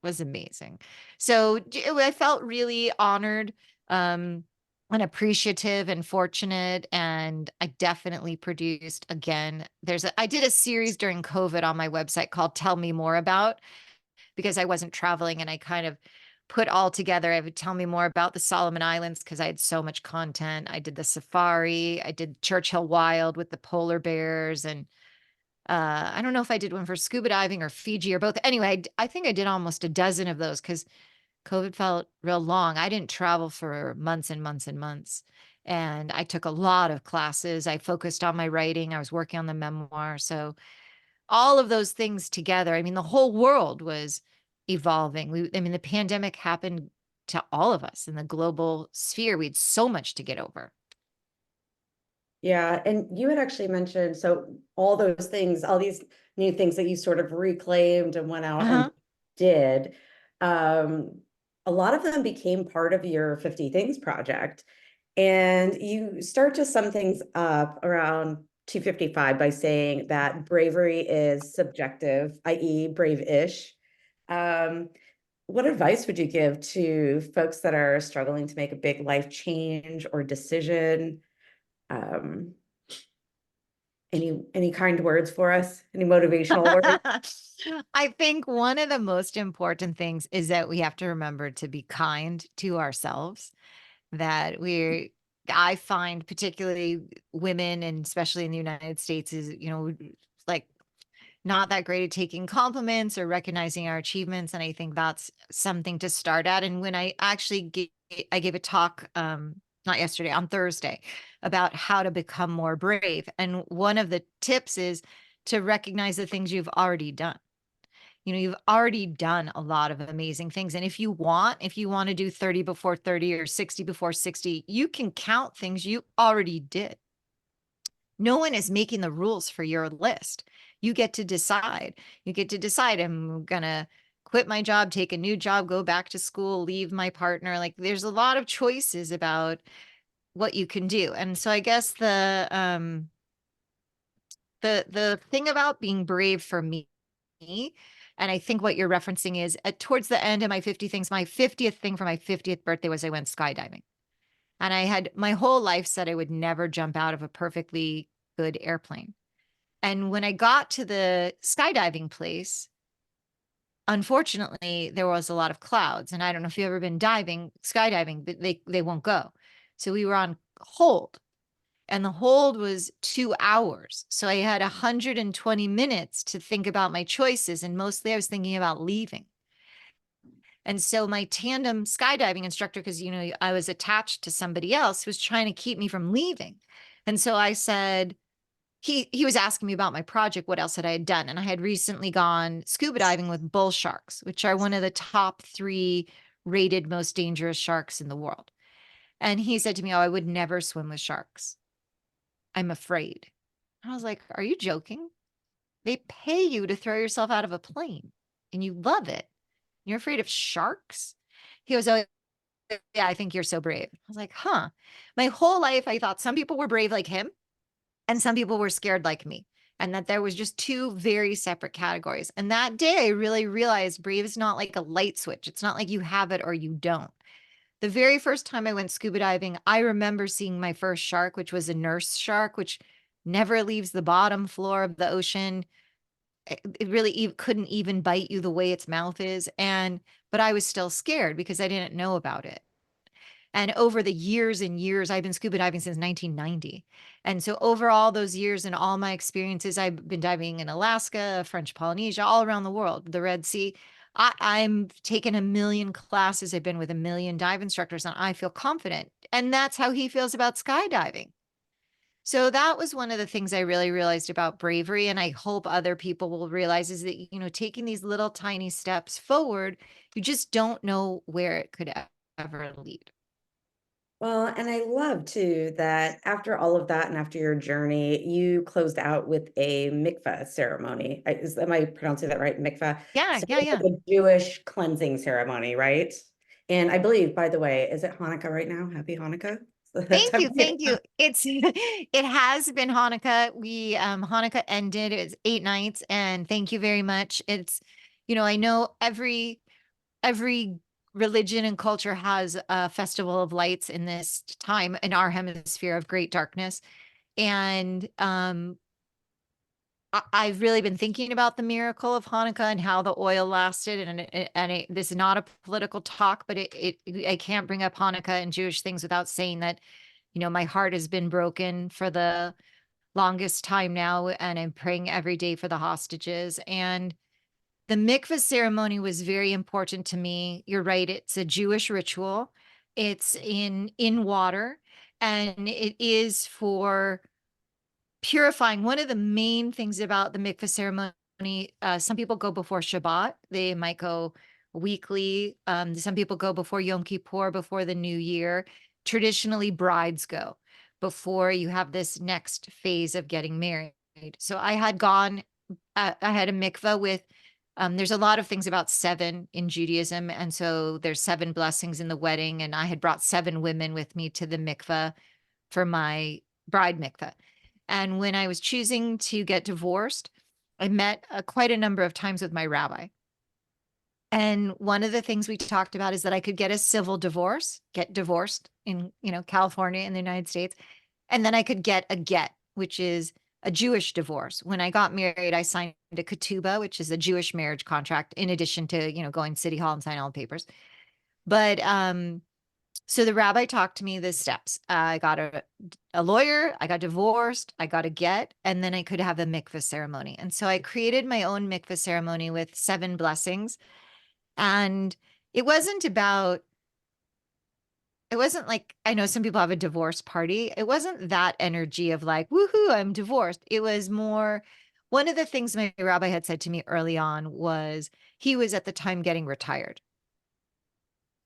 Speaker 2: was amazing. So I felt really honored, and appreciative and fortunate. And I definitely produced again. I did a series during COVID on my website called Tell Me More About, because I wasn't traveling, and I kind of put all together. I would tell me more about the Solomon Islands because I had so much content. I did the safari. I did Churchill Wild with the polar bears. And I don't know if I did one for scuba diving or Fiji or both. Anyway, I think I did almost a dozen of those because COVID felt real long. I didn't travel for months and months and months. And I took a lot of classes. I focused on my writing. I was working on the memoir. So all of those things together, I mean, the whole world was evolving. I mean, the pandemic happened to all of us in the global sphere. We had so much to get over.
Speaker 1: Yeah, and you had actually mentioned, so all those things, all these new things that you sort of reclaimed and went out and did, a lot of them became part of your 50 Things project. And you start to sum things up around 255 by saying that bravery is subjective, i.e., brave-ish. What advice would you give to folks that are struggling to make a big life change or decision? Um, any kind words for us? Any motivational words?
Speaker 2: I think one of the most important things is that we have to remember to be kind to ourselves. That I find particularly women, and especially in the United States, is, like not that great at taking compliments or recognizing our achievements. And I think that's something to start at. And when I actually I gave a talk, not yesterday, on Thursday, about how to become more brave. And one of the tips is to recognize the things you've already done. You know, you've already done a lot of amazing things. And if you want to do 30 before 30 or 60 before 60, you can count things you already did. No one is making the rules for your list. You get to decide. You get to decide, I'm going to quit my job, take a new job, go back to school, leave my partner. Like, there's a lot of choices about what you can do. And so I guess the thing about being brave for me, and I think what you're referencing is towards the end of my 50 things, my 50th thing for my 50th birthday was I went skydiving. And I had my whole life said I would never jump out of a perfectly good airplane. And when I got to the skydiving place, unfortunately, there was a lot of clouds. And I don't know if you've ever been skydiving, but they won't go. So we were on hold, and the hold was 2 hours. So I had 120 minutes to think about my choices. And mostly I was thinking about leaving. And so my tandem skydiving instructor, because, you know, I was attached to somebody else, was trying to keep me from leaving. And so I said, he was asking me about my project, what else had I done? And I had recently gone scuba diving with bull sharks, which are one of the top 3 rated most dangerous sharks in the world. And he said to me, oh, I would never swim with sharks. I'm afraid. I was like, are you joking? They pay you to throw yourself out of a plane and you love it. You're afraid of sharks? He goes, oh, yeah, I think you're so brave. I was like, huh. My whole life, I thought some people were brave like him and some people were scared like me, and that there was just 2 very separate categories. And that day, I really realized brave is not like a light switch. It's not like you have it or you don't. The very first time I went scuba diving, I remember seeing my first shark, which was a nurse shark, which never leaves the bottom floor of the ocean. It really couldn't even bite you the way its mouth is. But I was still scared because I didn't know about it. And over the years and years, I've been scuba diving since 1990. And so over all those years and all my experiences, I've been diving in Alaska, French Polynesia, all around the world, the Red Sea. I'm taken a million classes. I've been with a million dive instructors, and I feel confident. And that's how he feels about skydiving. So that was one of the things I really realized about bravery. And I hope other people will realize is that, you know, taking these little tiny steps forward, you just don't know where it could ever lead.
Speaker 1: Well, and I love too that after all of that and after your journey, you closed out with a mikveh ceremony. Am I pronouncing that right? Mikveh.
Speaker 2: Yeah,
Speaker 1: So
Speaker 2: yeah,
Speaker 1: it's
Speaker 2: yeah.
Speaker 1: like a Jewish cleansing ceremony, right? And I believe, by the way, is it Hanukkah right now? Happy Hanukkah.
Speaker 2: Thank you, thank you. It's it has been Hanukkah. We Hanukkah ended. It was 8 nights, and thank you very much. It's, you know, I know every religion and culture has a festival of lights in this time in our hemisphere of great darkness. And I've really been thinking about the miracle of Hanukkah and how the oil lasted. And this is not a political talk, but I can't bring up Hanukkah and Jewish things without saying that, you know, my heart has been broken for the longest time now, and I'm praying every day for the hostages. And the mikveh ceremony was very important to me. You're right; it's a Jewish ritual. It's in water, and it is for purifying. One of the main things about the mikveh ceremony, some people go before Shabbat. They might go weekly. Some people go before Yom Kippur, before the new year. Traditionally, brides go before you have this next phase of getting married. So I had gone, I had a mikveh with, there's a lot of things about 7 in Judaism. And so there's 7 blessings in the wedding. And I had brought 7 women with me to the mikveh for my bride mikveh. And when I was choosing to get divorced, I met quite a number of times with my rabbi. And one of the things we talked about is that I could get a civil divorce, get divorced in, you know, California in the United States. And then I could get a get, which is a Jewish divorce. When I got married, I signed a ketubah, which is a Jewish marriage contract, in addition to, you know, going to City Hall and signing all the papers. But So the rabbi talked to me the steps. I got a lawyer, I got divorced, I got a get, and then I could have a mikveh ceremony. And so I created my own mikveh ceremony with 7 blessings. And it wasn't about, it wasn't like, I know some people have a divorce party. It wasn't that energy of like, woohoo, I'm divorced. It was more, one of the things my rabbi had said to me early on was he was at the time getting retired.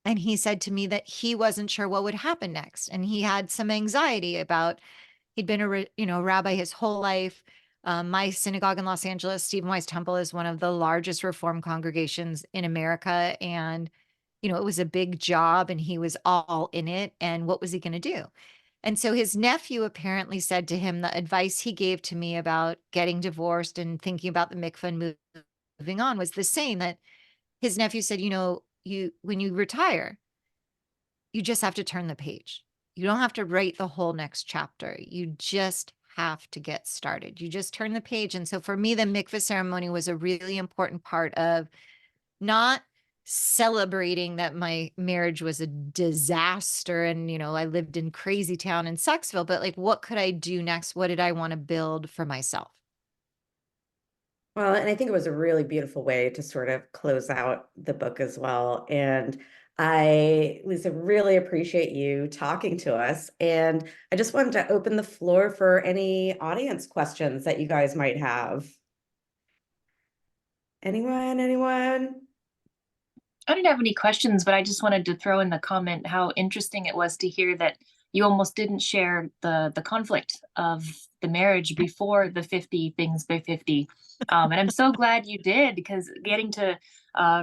Speaker 2: And he said to me that he wasn't sure what would happen next. And he had some anxiety about, he'd been rabbi his whole life. My synagogue in Los Angeles, Stephen Wise Temple, is one of the largest Reform congregations in America. And, it was a big job and he was all in it. And what was he going to do? And so his nephew apparently said to him the advice he gave to me about getting divorced and thinking about the mikveh and moving on was the same, that his nephew said, when you retire, you just have to turn the page. You don't have to write the whole next chapter. You just have to get started. You just turn the page. And so for me, the mikveh ceremony was a really important part of not celebrating that my marriage was a disaster and, I lived in crazy town in Sucksville, but like, what could I do next? What did I want to build for myself?
Speaker 1: Well, and I think it was a really beautiful way to sort of close out the book as well. And Lisa, really appreciate you talking to us. And I just wanted to open the floor for any audience questions that you guys might have. Anyone?
Speaker 4: I didn't have any questions, but I just wanted to throw in the comment how interesting it was to hear that you almost didn't share the conflict of the marriage before the 50 things by 50. And I'm so glad you did, because getting to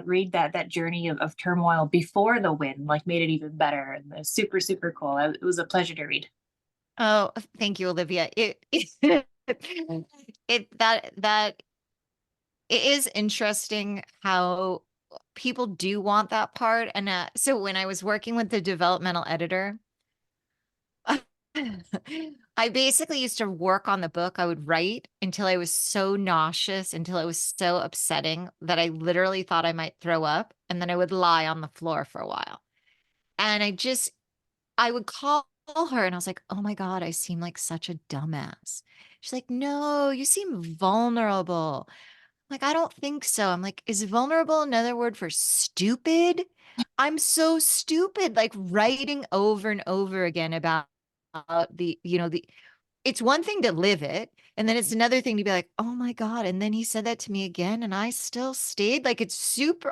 Speaker 4: read that journey of turmoil before the win like made it even better, and it was super, super cool. It was a pleasure to read.
Speaker 2: Oh, thank you, Olivia. That it is interesting how people do want that part. And so when I was working with the developmental editor, I basically used to work on the book. I would write until I was so nauseous, until it was so upsetting that I literally thought I might throw up. And then I would lie on the floor for a while. And I would call her and I was like, oh my God, I seem like such a dumbass. She's like, no, you seem vulnerable. Like, I don't think so. I'm like, is vulnerable another word for stupid? I'm so stupid, like writing over and over again about it's one thing to live it. And then it's another thing to be like, oh my God. And then he said that to me again. And I still stayed. Like,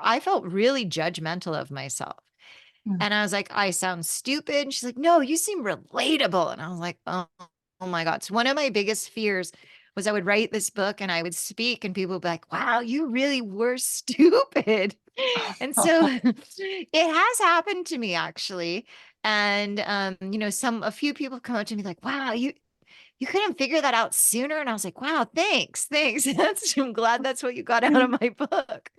Speaker 2: I felt really judgmental of myself.
Speaker 4: Mm.
Speaker 2: And I was like, I sound stupid. And she's like, no, you seem relatable. And I was like, oh my God. So one of my biggest fears was I would write this book and I would speak and people would be like, wow, you really were stupid. And so it has happened to me actually. And a few people come up to me like, wow, you couldn't figure that out sooner. And I was like, wow, thanks. I'm glad that's what you got out of my book.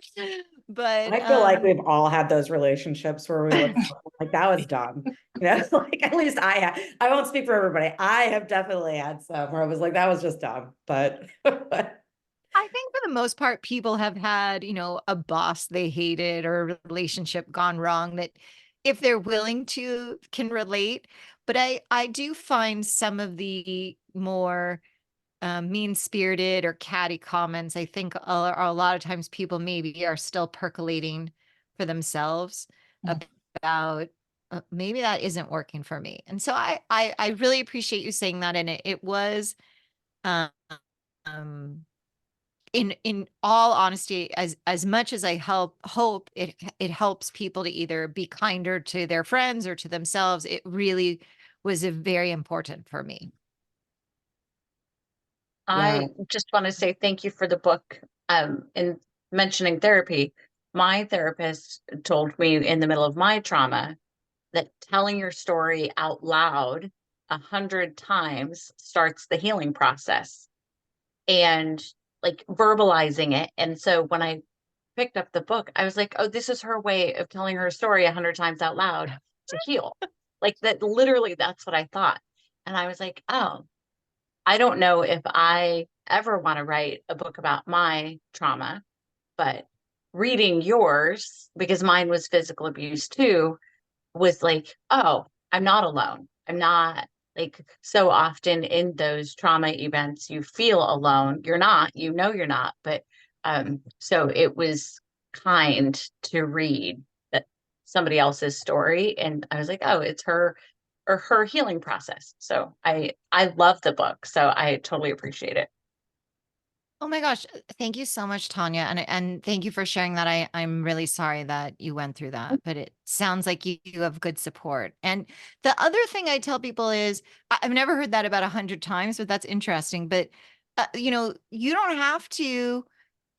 Speaker 2: But
Speaker 1: I feel like we've all had those relationships where we look like that was dumb. Like at least I won't speak for everybody. I have definitely had some where I was like, that was just dumb. But
Speaker 2: I think for the most part, people have had, a boss they hated or a relationship gone wrong that if they're willing to can relate. But I do find some of the more mean-spirited or catty comments, I think a lot of times people maybe are still percolating for themselves
Speaker 4: Mm.
Speaker 2: about maybe that isn't working for me. And so I really appreciate you saying that. And it was um in all honesty, as much as I hope it helps people to either be kinder to their friends or to themselves, it really was a very important for me.
Speaker 7: I just want to say thank you for the book. In mentioning therapy, my therapist told me in the middle of my trauma that telling your story out loud 100 times starts the healing process, and like verbalizing it. And so when I picked up the book, I was like, oh, this is her way of telling her story 100 times out loud to heal. Like that, literally, that's what I thought. And I was like, oh, I don't know if I ever want to write a book about my trauma, but reading yours, because mine was physical abuse too, was like, oh, I'm not alone. I'm not like so often in those trauma events, you feel alone. You're not, you're not, but so it was kind to read that somebody else's story. And I was like, oh, it's her or her healing process. So I love the book. So I totally appreciate it.
Speaker 2: Oh my gosh, thank you so much, Tanya, and thank you for sharing that. I'm really sorry that you went through that, but it sounds like you have good support. And the other thing I tell people is I've never heard that about 100 times, but that's interesting. But you don't have to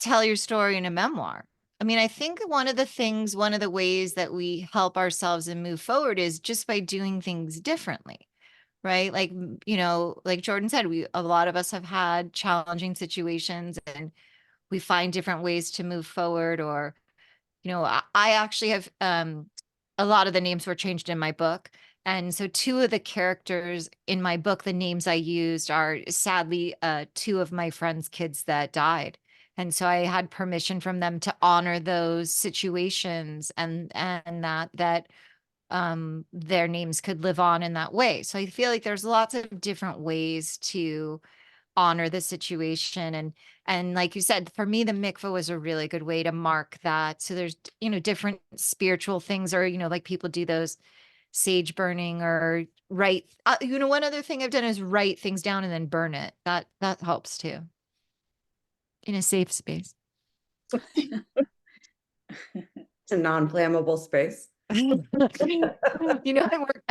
Speaker 2: tell your story in a memoir. I mean, I think one of the ways that we help ourselves and move forward is just by doing things differently. Right? Like, like Jordan said, a lot of us have had challenging situations and we find different ways to move forward. Or, I actually have, a lot of the names were changed in my book. And so two of the characters in my book, the names I used are sadly, two of my friends' kids that died. And so I had permission from them to honor those situations and that their names could live on in that way. So I feel like there's lots of different ways to honor the situation. And like you said, for me, the mikvah was a really good way to mark that. So there's, different spiritual things, or, like people do those sage burning or write, one other thing I've done is write things down and then burn it. That helps too. In a safe space.
Speaker 1: It's a non-flammable space.
Speaker 2: I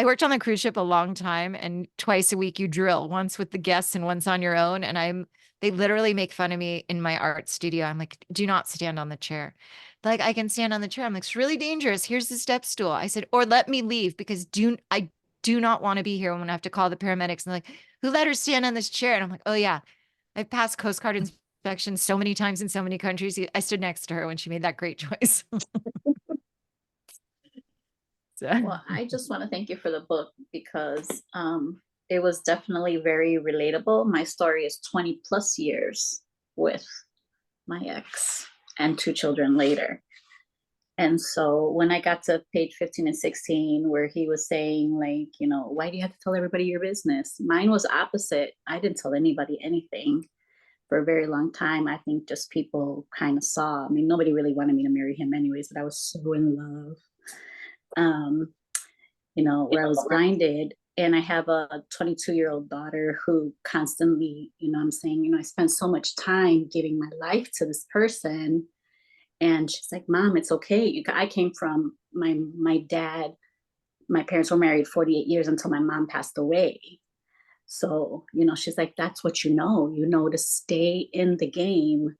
Speaker 2: worked on the cruise ship a long time, and twice a week you drill, once with the guests and once on your own. And they literally make fun of me in my art studio. I'm like, do not stand on the chair. Like, I can stand on the chair. I'm like, it's really dangerous. Here's the step stool. I said, or let me leave, because I do not want to be here when I have to call the paramedics. And they're like, who let her stand on this chair? And I'm like, oh yeah, I've passed Coast Guard inspection so many times in so many countries. I stood next to her when she made that great choice.
Speaker 8: Well, I just want to thank you for the book, because it was definitely very relatable. My story is 20 plus years with my ex and 2 children later. And so when I got to page 15 and 16, where he was saying, like, why do you have to tell everybody your business? Mine was opposite. I didn't tell anybody anything for a very long time. I think just people kind of saw. I mean, nobody really wanted me to marry him anyways, but I was so in love. Where I was blinded, and I have a 22-year-old daughter who constantly, I'm saying, I spent so much time giving my life to this person. And she's like, Mom, it's okay. I came from my dad. My parents were married 48 years until my mom passed away. So, she's like, that's what to stay in the game.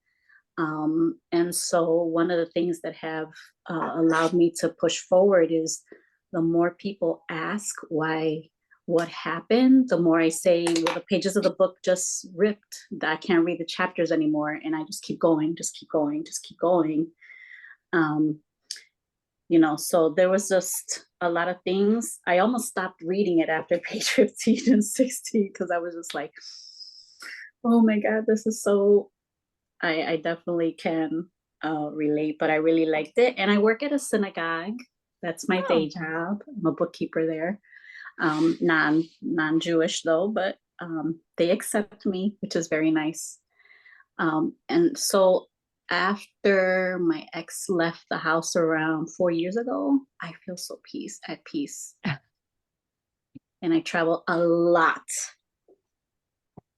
Speaker 8: And so one of the things that have allowed me to push forward is the more people ask what happened, the more I say, well, the pages of the book just ripped. I can't read the chapters anymore. And I just keep going, just keep going, just keep going. So there was just a lot of things. I almost stopped reading it after page 15 and 16, because I was just like, oh my God, this is so, I definitely can relate, but I really liked it. And I work at a synagogue. That's my day job. I'm a bookkeeper there. Non-Jewish though, but they accept me, which is very nice. And so after my ex left the house around 4 years ago, I feel so at peace. And I travel a lot.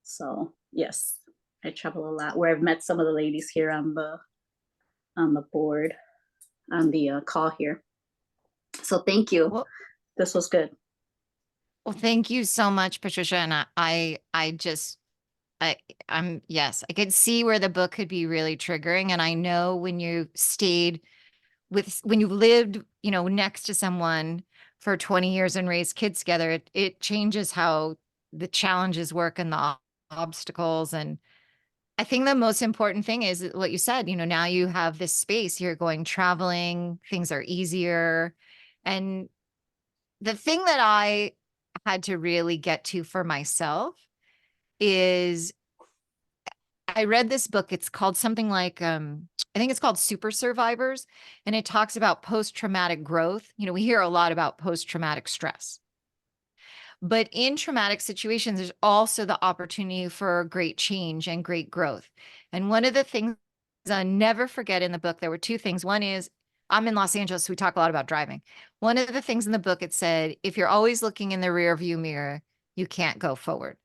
Speaker 8: So yes, I travel a lot, where I've met some of the ladies here on the board, on the call here. So thank you.
Speaker 2: Well,
Speaker 8: this was good.
Speaker 2: Well, thank you so much, Patricia. And yes, I could see where the book could be really triggering. And I know when you when you lived, next to someone for 20 years and raised kids together, it changes how the challenges work and the obstacles. And I think the most important thing is what you said, now you have this space, you're going traveling, things are easier. And the thing that I had to really get to for myself is I read this book. It's called something like, I think it's called Super Survivors, and it talks about post-traumatic growth. You know, we hear a lot about post-traumatic stress. But in traumatic situations, there's also the opportunity for great change and great growth. And one of the things I never forget in the book, there were two things. One is, I'm in Los Angeles, so we talk a lot about driving. One of the things in the book, it said, if you're always looking in the rear view mirror, you can't go forward.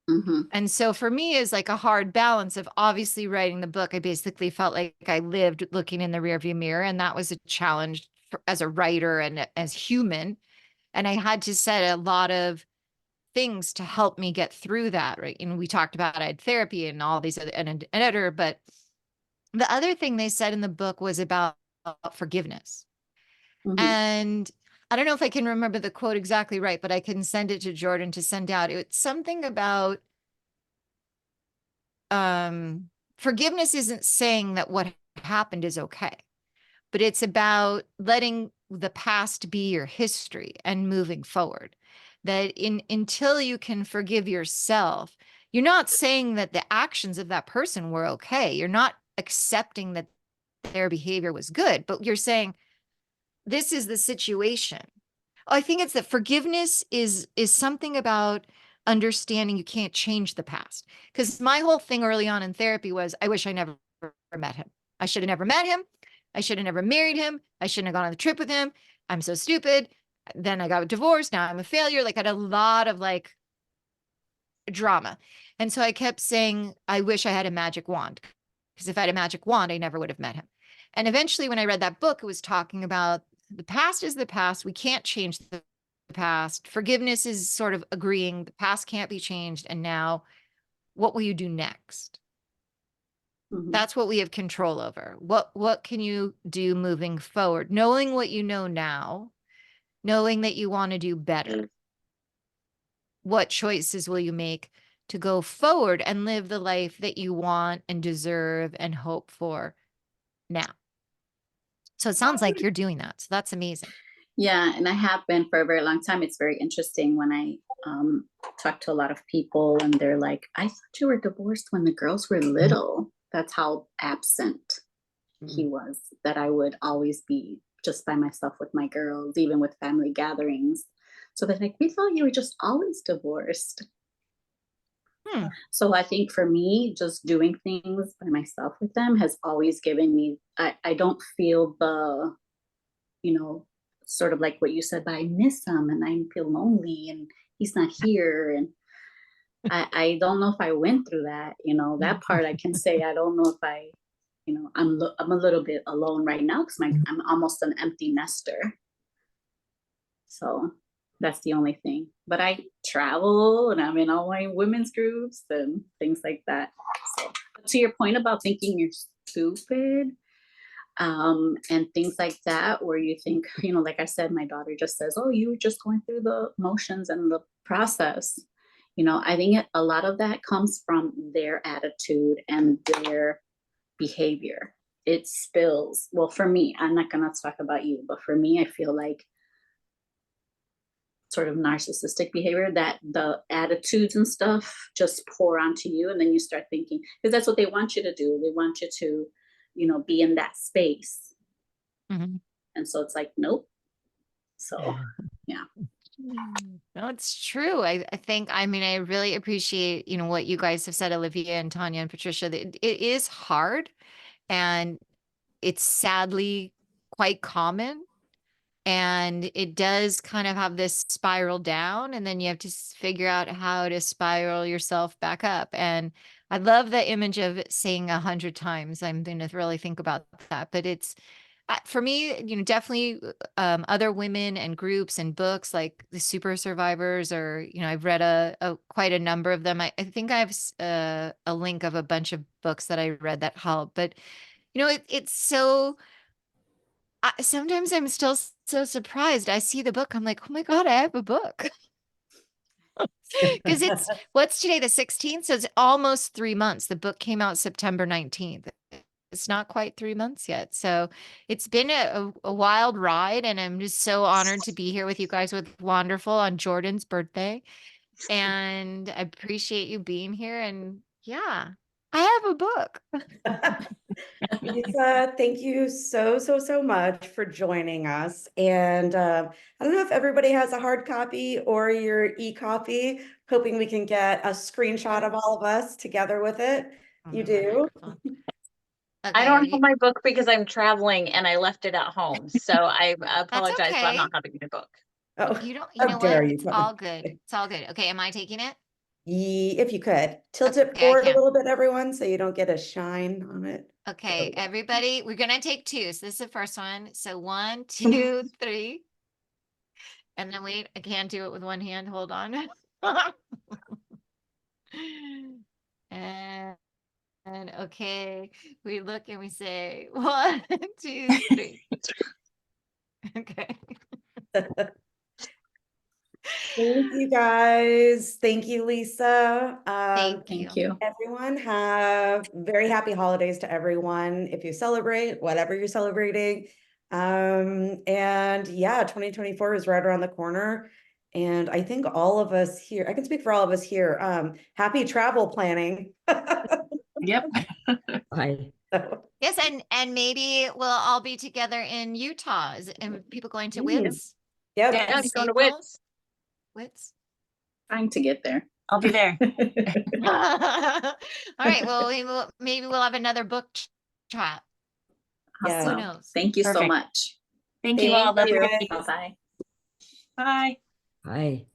Speaker 8: Mm-hmm.
Speaker 2: And so for me, is like a hard balance of obviously writing the book. I basically felt like I lived looking in the rearview mirror, and that was a challenge as a writer and as human. And I had to set a lot of things to help me get through that. Right. And we talked about I had therapy and all these other and an editor. But the other thing they said in the book was about forgiveness.
Speaker 8: Mm-hmm.
Speaker 2: And I don't know if I can remember the quote exactly right, but I can send it to Jordan to send out. It's something about forgiveness isn't saying that what happened is okay, but it's about letting the past be your history and moving forward. That until you can forgive yourself, you're not saying that the actions of that person were okay. You're not accepting that their behavior was good, but you're saying this is the situation. I think it's that forgiveness is something about understanding you can't change the past. Because my whole thing early on in therapy was, I wish I never met him. I should have never met him. I should have never married him. I shouldn't have gone on the trip with him. I'm so stupid. Then I got divorced. Now I'm a failure. Like I had a lot of like drama. And so I kept saying, I wish I had a magic wand. Because if I had a magic wand, I never would have met him. And eventually, when I read that book, it was talking about the past is the past. We can't change the past. Forgiveness is sort of agreeing the past can't be changed. And now, what will you do next?
Speaker 8: Mm-hmm.
Speaker 2: That's what we have control over. What can you do moving forward? Knowing what you know now, knowing that you want to do better. What choices will you make to go forward and live the life that you want and deserve and hope for now? So it sounds like you're doing that. So that's amazing.
Speaker 8: Yeah, and I have been for a very long time. It's very interesting when I talk to a lot of people and they're like, I thought you were divorced when the girls were little. That's how absent he was, that I would always be just by myself with my girls, even with family gatherings. So they're like, we thought you were just always divorced. So I think for me, just doing things by myself with them has always given me, I don't feel the, sort of like what you said, but I miss him and I feel lonely and he's not here. And I don't know if I went through that, that part I can say, I don't know if I, I'm a little bit alone right now because I'm almost an empty nester. So that's the only thing. But I travel and I'm in all my women's groups and things like that. So to your point about thinking you're stupid, and things like that, where you think, like I said, my daughter just says, oh, you were just going through the motions and the process. I think a lot of that comes from their attitude and their behavior. It spills. Well, for me, I'm not going to talk about you, but for me, I feel like sort of narcissistic behavior, that the attitudes and stuff just pour onto you. And then you start thinking, because that's what they want you to do. They want you to, be in that space.
Speaker 2: Mm-hmm.
Speaker 8: And so it's like, nope. So, yeah.
Speaker 2: No, it's true. I think, I really appreciate, what you guys have said, Olivia and Tanya and Patricia, that it is hard and it's sadly quite common. And it does kind of have this spiral down, and then you have to figure out how to spiral yourself back up. And I love the image of saying 100 times. I'm going to really think about that. But it's, for me, definitely other women and groups and books like the Super Survivors, or, I've read quite a number of them. I think I have a link of a bunch of books that I read that help. But, it's so... sometimes I'm still so surprised. I see the book. I'm like, oh my God, I have a book. Because what's today, the 16th? So it's almost 3 months. The book came out September 19th. It's not quite 3 months yet. So it's been a wild ride. And I'm just so honored to be here with you guys with Wanderful on Jordan's birthday. And I appreciate you being here. And yeah, I have a book.
Speaker 1: Lisa, thank you so much for joining us. And I don't know if everybody has a hard copy or your e-copy, hoping we can get a screenshot of all of us together with it. You do?
Speaker 7: I don't have my book because I'm traveling and I left it at home. So I apologize about
Speaker 2: okay.
Speaker 7: not having my book.
Speaker 1: Oh,
Speaker 2: You know
Speaker 1: how dare
Speaker 2: what?
Speaker 1: you.
Speaker 2: It's all good. It's all good. Okay, am I taking it?
Speaker 1: If you could, tilt it
Speaker 2: Okay, I
Speaker 1: forward a
Speaker 2: can.
Speaker 1: little bit, everyone, so you don't get a shine on it.
Speaker 2: Okay,
Speaker 1: There
Speaker 2: everybody, we're gonna take two. So this is the first one. So 1, 2, 3. And then wait, I can't do it with one hand. Hold on. And okay, we look and we say 1, 2, 3. Okay.
Speaker 1: we go. Thank you guys. Thank you, Lisa.
Speaker 8: Thank you.
Speaker 1: Everyone have very happy holidays to everyone. If you celebrate, whatever you're celebrating. And yeah, 2024 is right around the corner. And I think all of us here, I can speak for all of us here. Happy travel planning.
Speaker 4: Yep.
Speaker 3: Bye.
Speaker 1: So,
Speaker 2: Yes, and maybe we'll all be together in Utah. And people going to WITS?
Speaker 1: yep.
Speaker 7: Yeah, I'm
Speaker 2: This
Speaker 7: going to
Speaker 2: April?
Speaker 7: WITS.
Speaker 2: WITS?
Speaker 8: Trying to get there.
Speaker 4: I'll be there.
Speaker 2: All right. Well, maybe we'll have another book chat.
Speaker 1: Yeah.
Speaker 2: Who
Speaker 8: Awesome.
Speaker 2: knows?
Speaker 8: Thank you so
Speaker 4: Perfect.
Speaker 8: much.
Speaker 4: Thank you all.
Speaker 1: Thank
Speaker 4: Have a
Speaker 1: you.
Speaker 4: good week.
Speaker 8: Bye-bye.
Speaker 4: Bye.
Speaker 3: Bye.